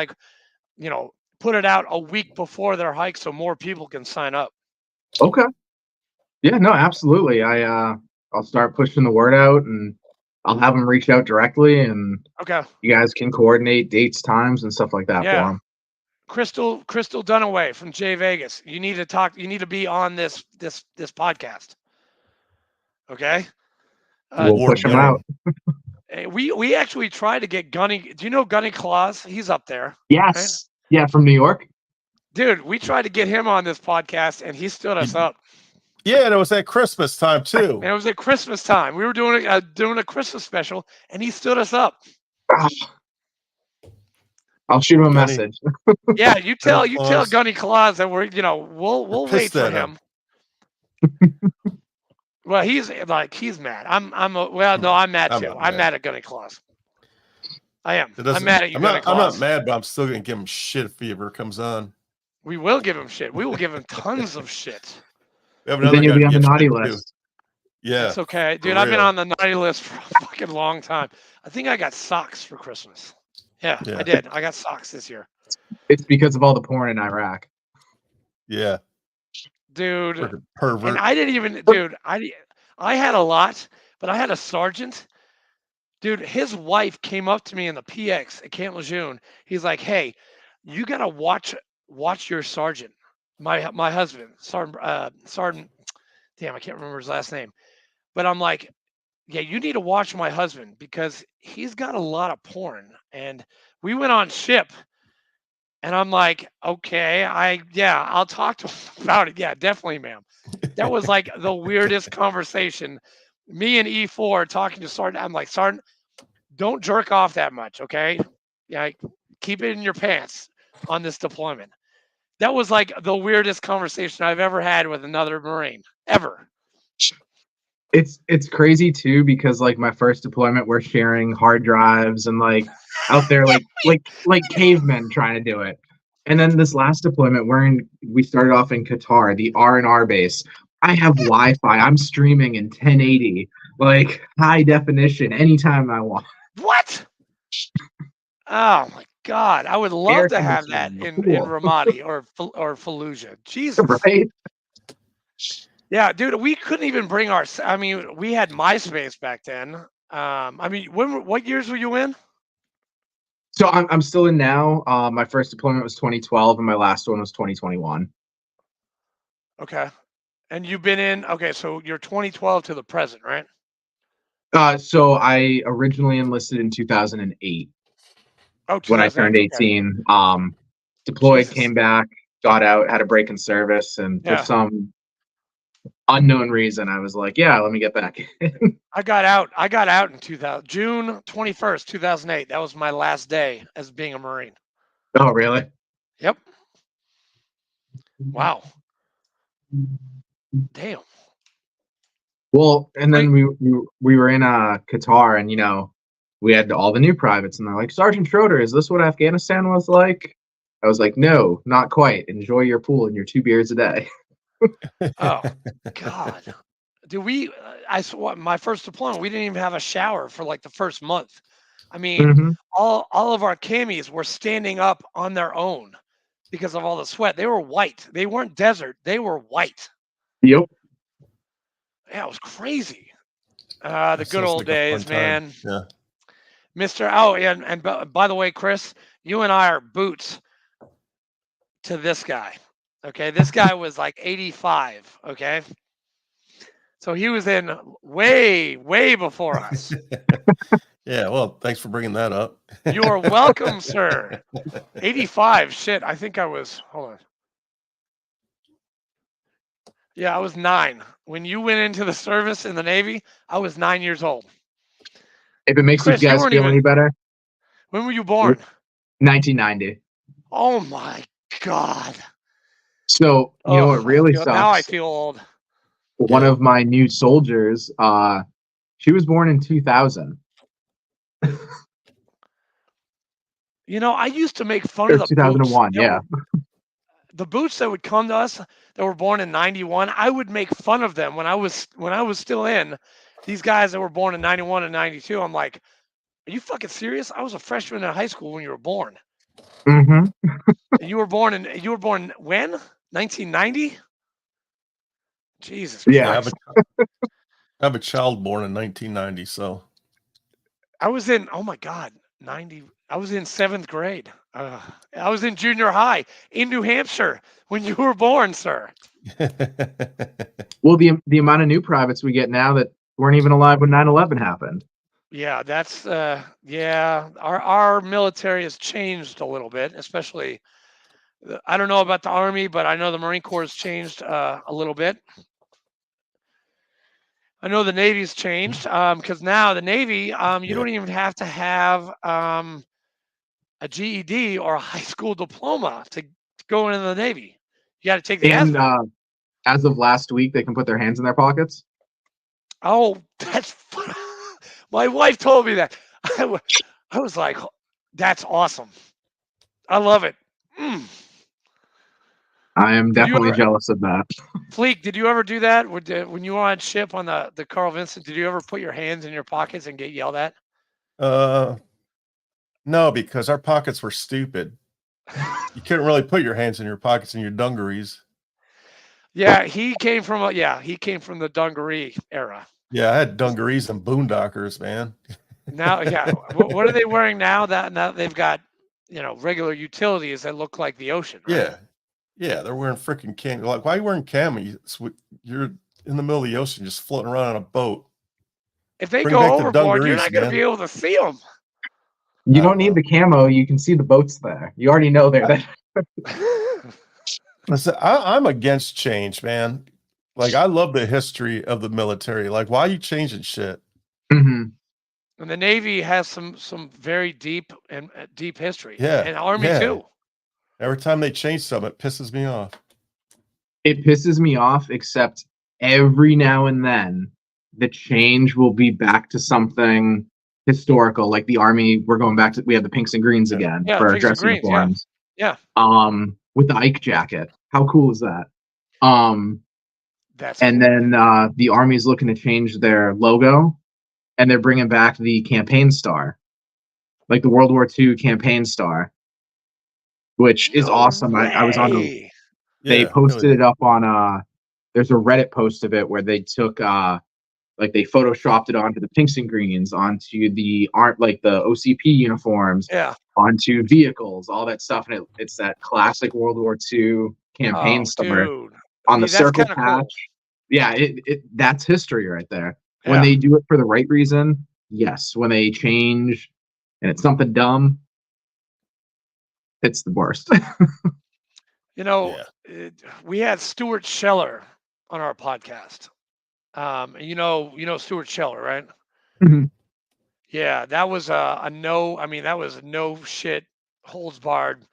put it out a week before their hike so more people can sign up. Okay. Yeah, no, absolutely. I'll start pushing the word out, and I'll have them reach out directly, and you guys can coordinate dates, times, and stuff like that for them. Crystal Dunaway from J Vegas. You need to be on this podcast. Okay. We'll push them out. We actually tried to get Gunny. Do you know Gunny Claus? He's up there. Yes. Right? Yeah, from New York. Dude, we tried to get him on this podcast, and he stood us up. Yeah, and it was at Christmas time too. And it was at Christmas time. We were doing a Christmas special, and he stood us up. I'll shoot him a message. Yeah, you tell Gunny Claus that we'll wait for him. Well, he's mad. I'm mad too. I'm mad at Gunny Claus. I am. I'm mad at you, Gunny Claus. I'm not mad, but I'm still gonna give him shit if he ever comes on. We will give him shit. We will give him tons of shit. Then you'll be on the naughty list. Yeah. It's okay. Dude, I've been on the naughty list for a fucking long time. I think I got socks for Christmas. Yeah, I did. I got socks this year. It's because of all the porn in Iraq. Yeah. Dude. Pervert. And I didn't even, dude, I had a lot, but I had a sergeant. Dude, his wife came up to me in the PX at Camp Lejeune. He's like, "Hey, you got to watch your sergeant." My husband, Sergeant, damn, I can't remember his last name. But I'm like, yeah, you need to watch my husband because he's got a lot of porn. And we went on ship, and I'm like, okay, I'll talk to him about it. Yeah, definitely, ma'am. That was like the weirdest conversation. Me and E4 talking to Sergeant. I'm like, Sergeant, don't jerk off that much, okay? Yeah, keep it in your pants on this deployment. That was like the weirdest conversation I've ever had with another Marine, ever. It's crazy too, because like my first deployment, we're sharing hard drives and like out there like cavemen trying to do it. And then this last deployment, we started off in Qatar, the R&R base. I have Wi-Fi. I'm streaming in 1080, like high definition, anytime I want. What? Oh my God, I would love to have that in Ramadi or Fallujah. Jesus. Right? Yeah, dude, we couldn't even bring we had MySpace back then. What years were you in? So I'm still in now. My first deployment was 2012 and my last one was 2021. Okay. And you've been in, okay, so you're 2012 to the present, right? So I originally enlisted in 2008 Oh, when I 2008. turned Okay. 18. Deployed, Jesus. came back, got out, had a break in service, and for Yeah. some unknown reason, I was like, yeah, let me get back in. I got out in June 21st, 2008. That was my last day as being a Marine. Oh, really? Yep. Wow. Damn. Well, and then we were in Qatar, and we had all the new privates, and they're like, Sergeant Schroeder, is this what Afghanistan was like? I was like, no, not quite. Enjoy your pool and your 2 beers a day. Oh God. Dude, my first deployment, we didn't even have a shower for like the first month. I mean, all of our camis were standing up on their own because of all the sweat. They were white. They weren't desert. They were white. Yep. Yeah, it was crazy. The good old days, man. Yeah. Mr. Oh, yeah, and by the way, Chris, you and I are boots to this guy. Okay, this guy was like 85. Okay, so he was in way before us. Yeah, well, thanks for bringing that up. You are welcome, sir. 85. Shit, I think I was. Hold on. Yeah, I was 9 when you went into the service in the Navy. I was 9 years old. If it makes Chris, you guys feel any better. When were you born? 1990. Oh my God. So you know what really sucks? Now I feel old. One of my new soldiers, she was born in 2000. I used to make fun of the 2001. boots. Yeah. The boots that would come to us that were born in 91, I would make fun of them when I was still in. These guys that were born in 91 and 92, I'm like, are you fucking serious? I was a freshman in high school when you were born. Mm-hmm. And you were born when? 1990? Jesus Yeah. Christ. I have a child born in 1990, so I was in, oh my God, 90. I was in 7th grade. I was in junior high in New Hampshire when you were born, sir. Well, the amount of new privates we get now that weren't even alive when 9/11 happened. Yeah, that's our military has changed a little bit, especially I don't know about the Army, but I know the Marine Corps has changed a little bit. I know the Navy's changed because now the Navy, you don't even have to have a GED or a high school diploma to go into the Navy. You got to take the And as of last week, they can put their hands in their pockets. Oh, that's fun. My wife told me that. I was like, that's awesome. I love it. I am definitely jealous of that. Fleek, did you ever do that? When you were on ship on the Carl Vincent, did you ever put your hands in your pockets and get yelled at? No, because our pockets were stupid. You couldn't really put your hands in your pockets in your dungarees. Yeah, he came from the dungaree era. Yeah, I had dungarees and boondockers, man. Now, yeah, what are they wearing now? Now they've got regular utilities that look like the ocean. Right? Yeah, they're wearing freaking camo. Like, why are you wearing camo? You're in the middle of the ocean, just floating around on a boat. If they go overboard, you're not going to be able to see them. You don't need the camo. You can see the boats there. You already know they're there. Listen, I'm against change, man. Like, I love the history of the military. Like, why are you changing shit? Mm-hmm. And the Navy has some very deep history. Yeah, and Army too. Every time they change something, it pisses me off. It pisses me off, except every now and then the change will be back to something historical, like the Army. We're going back to, we have the pinks and greens again for dress uniforms. Yeah. With the Ike jacket. How cool is that? That's and cool. then the Army's looking to change their logo, and they're bringing back the campaign star, like the World War II campaign star, which is awesome. I was on they posted it up on there's a Reddit post of it where they took they photoshopped it onto the pinks and greens, onto the the OCP uniforms, onto vehicles, all that stuff, and it's that classic World War II campaign star on the circle patch. Cool. Yeah, that's history right there. When they do it for the right reason, yes. When they change and it's something dumb, it's the worst. We had Stuart Scheller on our podcast. You know Stuart Scheller, right? Mhm. Yeah, that was a no. I mean, that was a no shit, holds barred,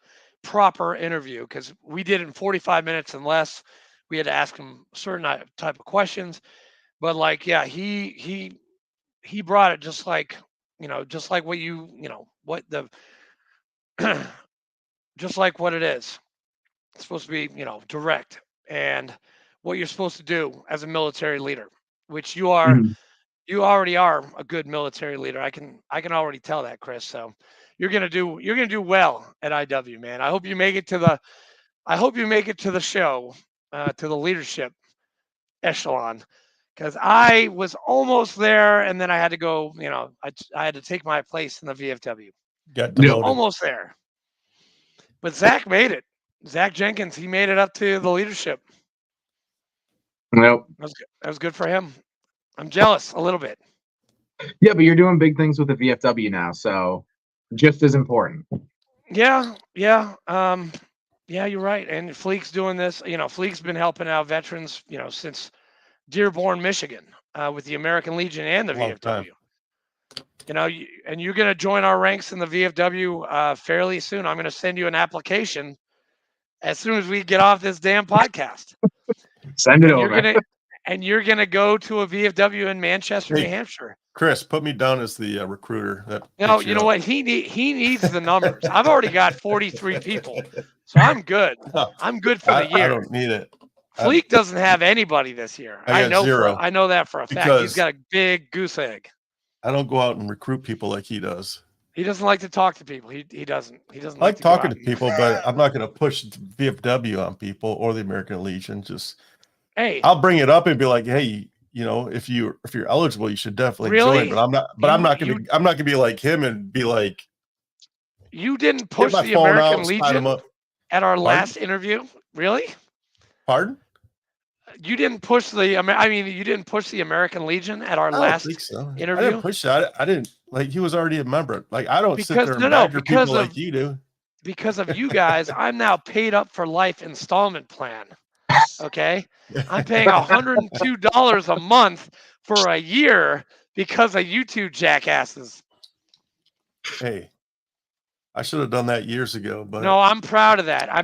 proper interview because we did it in 45 minutes and less. We had to ask him certain type of questions, but like, yeah, he brought it just like just like what what the just like what it is. It's supposed to be direct and what you're supposed to do as a military leader, which you are. Mhm. You already are a good military leader. I can already tell that, Chris. So you're gonna do well at IW, man. I hope you make it to the show, to the leadership echelon, because I was almost there, and then I had to go. I had to take my place in the VFW. Got I was demoted. almost there, but Zach made it. Zach Jenkins, he made it up to the leadership. Nope. That was good for him. I'm jealous a little bit. Yeah, but you're doing big things with the VFW now, so just as important. Yeah. Yeah, you're right. And Fleek's doing this. Fleek's been helping out veterans, since Dearborn, Michigan, with the American Legion and the Long time. VFW. And you're going to join our ranks in the VFW fairly soon. I'm going to send you an application as soon as we get off this damn podcast. Send it And over. you're gonna go to a VFW in Manchester, New Hey, Hampshire. Chris, put me down as the recruiter. That You know what? He needs the numbers. I've already got 43 people, so I'm good. I'm good for the year. I don't need it. Fleek doesn't have anybody this year. I got zero. I know that for a fact. He's got a big goose egg. I don't go out and recruit people like he does. He doesn't like to talk to people. He doesn't. He doesn't I like to talking to people, but I'm not going to push VFW on people or the American Legion. Hey, I'll bring it up and be like, hey, if you're eligible, you should definitely join. But I'm not. But I'm not going to be like him and be like. You didn't push the American Legion at our last interview, really? Pardon? You didn't push the. You didn't push the American Legion at our last interview. I didn't push that. I didn't. Like, he was already a member. Like, I don't sit there and badger people like you do. Because of you guys, I'm now paid up for life installment plan. Okay, I'm paying $102 a month for a year because of you two jackasses. Hey, I should have done that years ago, but no, I'm proud of that. I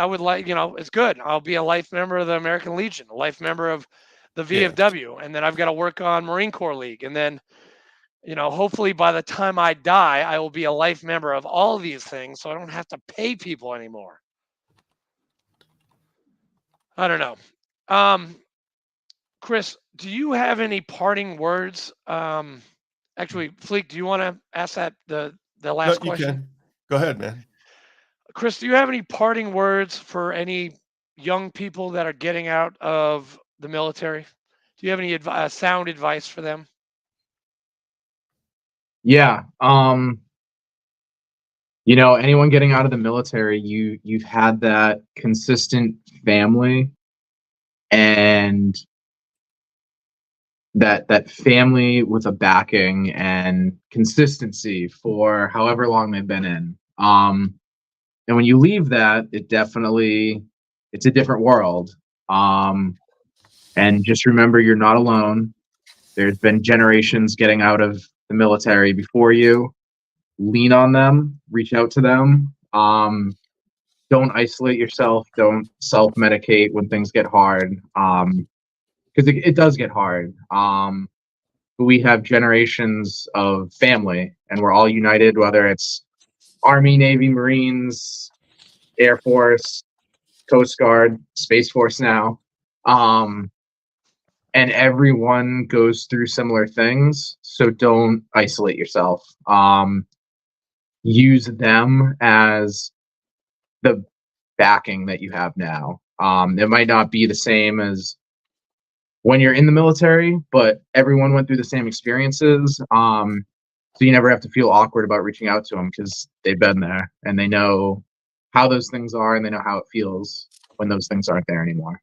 would like, it's good. I'll be a life member of the American Legion, a life member of the VFW, and then I've got to work on Marine Corps League, and then, hopefully by the time I die, I will be a life member of all of these things, so I don't have to pay people anymore. I don't know. Chris, do you have any parting words? Actually, Fleek, do you want to ask that the last question? You can. Go ahead, man. Chris, do you have any parting words for any young people that are getting out of the military? Do you have any sound advice for them? Yeah. Anyone getting out of the military, you've had that consistent family and that family with a backing and consistency for however long they've been in. And when you leave that, it's a different world. And just remember, you're not alone. There's been generations getting out of the military before you. Lean on them, reach out to them. Don't isolate yourself. Don't self-medicate when things get hard. Because it does get hard. But we have generations of family, and we're all united, whether it's Army, Navy, Marines, Air Force, Coast Guard, Space Force now. And everyone goes through similar things. So don't isolate yourself. Use them as the backing that you have now. It might not be the same as when you're in the military, but everyone went through the same experiences. So you never have to feel awkward about reaching out to them because they've been there and they know how those things are and they know how it feels when those things aren't there anymore.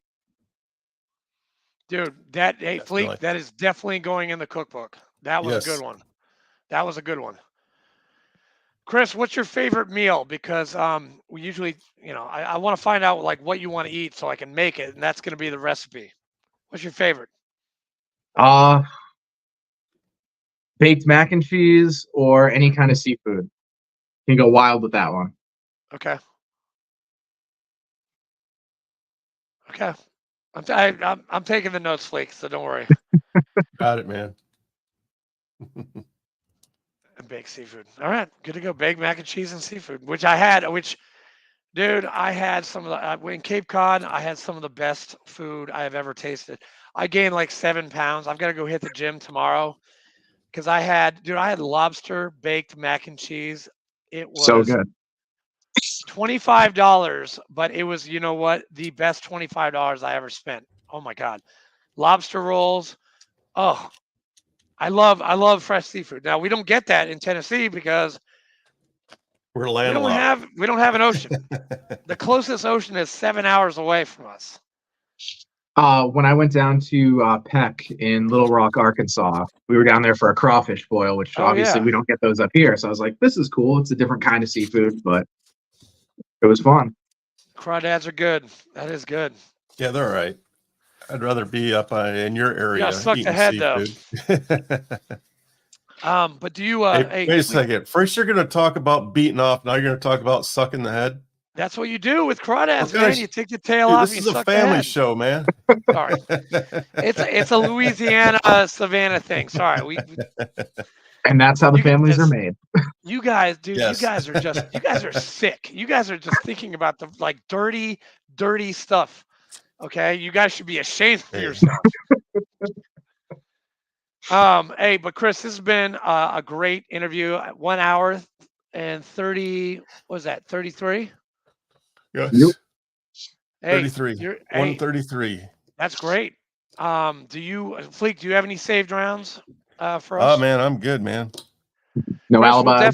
Dude, Fleek, that is definitely going in the cookbook. That was a good one. That was a good one. Chris, what's your favorite meal? Because we usually, I want to find out like what you want to eat so I can make it, and that's going to be the recipe. What's your favorite? Baked mac and cheese or any kind of seafood. You can go wild with that one. Okay. Okay. I'm taking the notes, Flake, so don't worry. Got it, man. And baked seafood. All right, good to go. Baked mac and cheese and seafood, which I had. Dude, I had some of the in Cape Cod. I had some of the best food I have ever tasted. I gained like 7 pounds. I've got to go hit the gym tomorrow because I had lobster baked mac and cheese. It was so good. $25, but it was, you know what, the best $25 I ever spent. Oh my God. Lobster rolls. Oh, I love fresh seafood. Now we don't get that in Tennessee because we're landlocked. We don't have an ocean. The closest ocean is 7 hours away from us. When I went down to Peck in Little Rock, Arkansas, we were down there for a crawfish boil, which obviously we don't get those up here. So I was like, this is cool. It's a different kind of seafood, but it was fun. Crawdads are good. That is good. Yeah, they're all right. I'd rather be up in your area. Yeah, suck the head though. But do you? Wait a second. First, you're going to talk about beating off. Now you're going to talk about sucking the head. That's what you do with crawdads, man. You take the tail off. This is a family show, man. Sorry, it's a Louisiana Savannah thing. Sorry, and that's how the families are made. You guys, dude, you guys are sick. You guys are just thinking about the like dirty stuff. Okay, you guys should be ashamed of yourself. Hey, but Chris, this has been a great interview. 1 hour and 30. What was that? 33. Yes. Yep. Hey, 33. 133. That's great. Fleek, do you have any saved rounds for us? Oh man, I'm good, man. No Chris, alibi.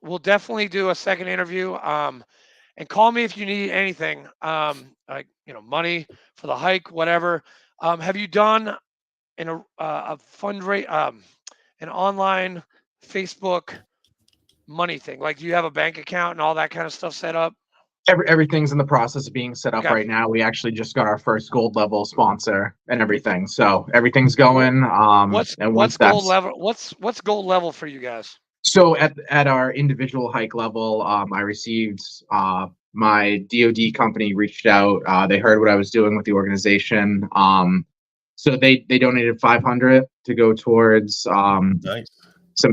We'll definitely do a second interview. And call me if you need anything. Like money for the hike, whatever. Have you done a fundraiser, an online Facebook money thing? Like, do you have a bank account and all that kind of stuff set up? Everything's in the process of being set up right now. We actually just got our first gold level sponsor and everything, so everything's going. What's gold level? What's gold level for you guys? So at our individual hike level, I received my DoD company reached out. They heard what I was doing with the organization. So they donated $500 to go towards some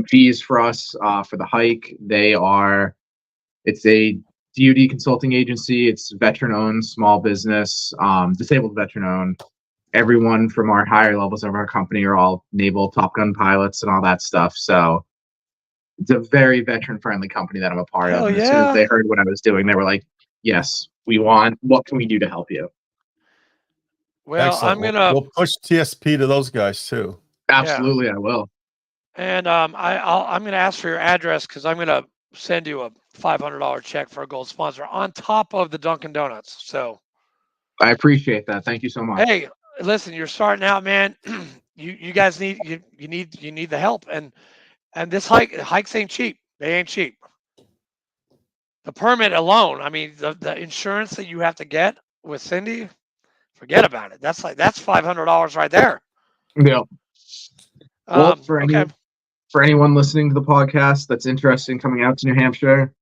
fees for us for the hike. It's a DoD consulting agency. It's veteran-owned, small business, disabled veteran-owned. Everyone from our higher levels of our company are all naval Top Gun pilots and all that stuff. So it's a very veteran-friendly company that I'm a part of. And as soon as they heard what I was doing, they were like, yes, what can we do to help you? Well, excellent. We'll push TSP to those guys too. Absolutely, I will. And I'm going to ask for your address because I'm going to send you a $500 check for a gold sponsor on top of the Dunkin' Donuts. So I appreciate that. Thank you so much. Hey, listen, you're starting out, man. you guys need the help, and this hikes ain't cheap. They ain't cheap. The permit alone, I mean, the insurance that you have to get with Cindy, forget about it. That's $500 right there. Yeah. Well, for anyone listening to the podcast that's interested in coming out to New Hampshire,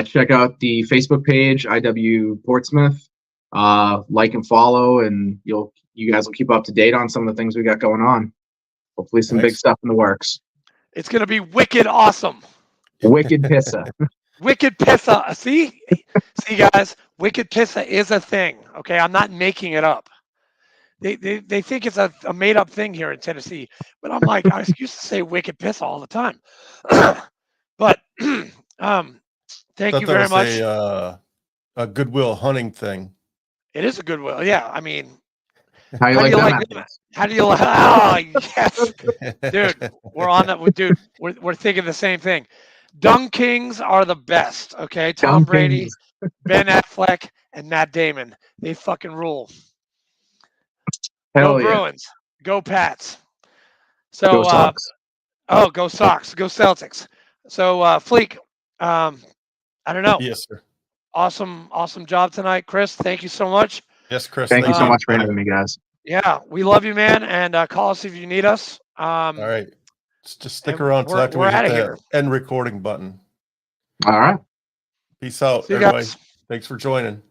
check out the Facebook page, IW Portsmouth. Like and follow, and you guys will keep up to date on some of the things we got going on. Hopefully some big stuff in the works. It's going to be wicked awesome. Wicked pissa. Wicked pissa. See guys, wicked pissa is a thing. Okay, I'm not making it up. They think it's a made up thing here in Tennessee, but I'm like, I used to say wicked pissa all the time. But thank you very much. A Goodwill Hunting thing. It is a Goodwill. Yeah, I mean, how do you like that? How do you like? Oh yes, dude. We're on that. Dude, we're thinking the same thing. Dung Kings are the best. Okay, Tom Brady, Ben Affleck, and Matt Damon. They fucking rule. Hell Go yeah. Bruins. Go Pats. So, Go Sox. Go Sox. Go Celtics. So, Fleek, I don't know. Yes, sir. Awesome job tonight, Chris. Thank you so much. Yes, Chris. Thank you so much for having me, guys. Yeah, we love you, man, and call us if you need us. All right. Just stick around till after we we're hit outta that here. end recording button. All right. Peace out, See you everybody. guys. Thanks for joining.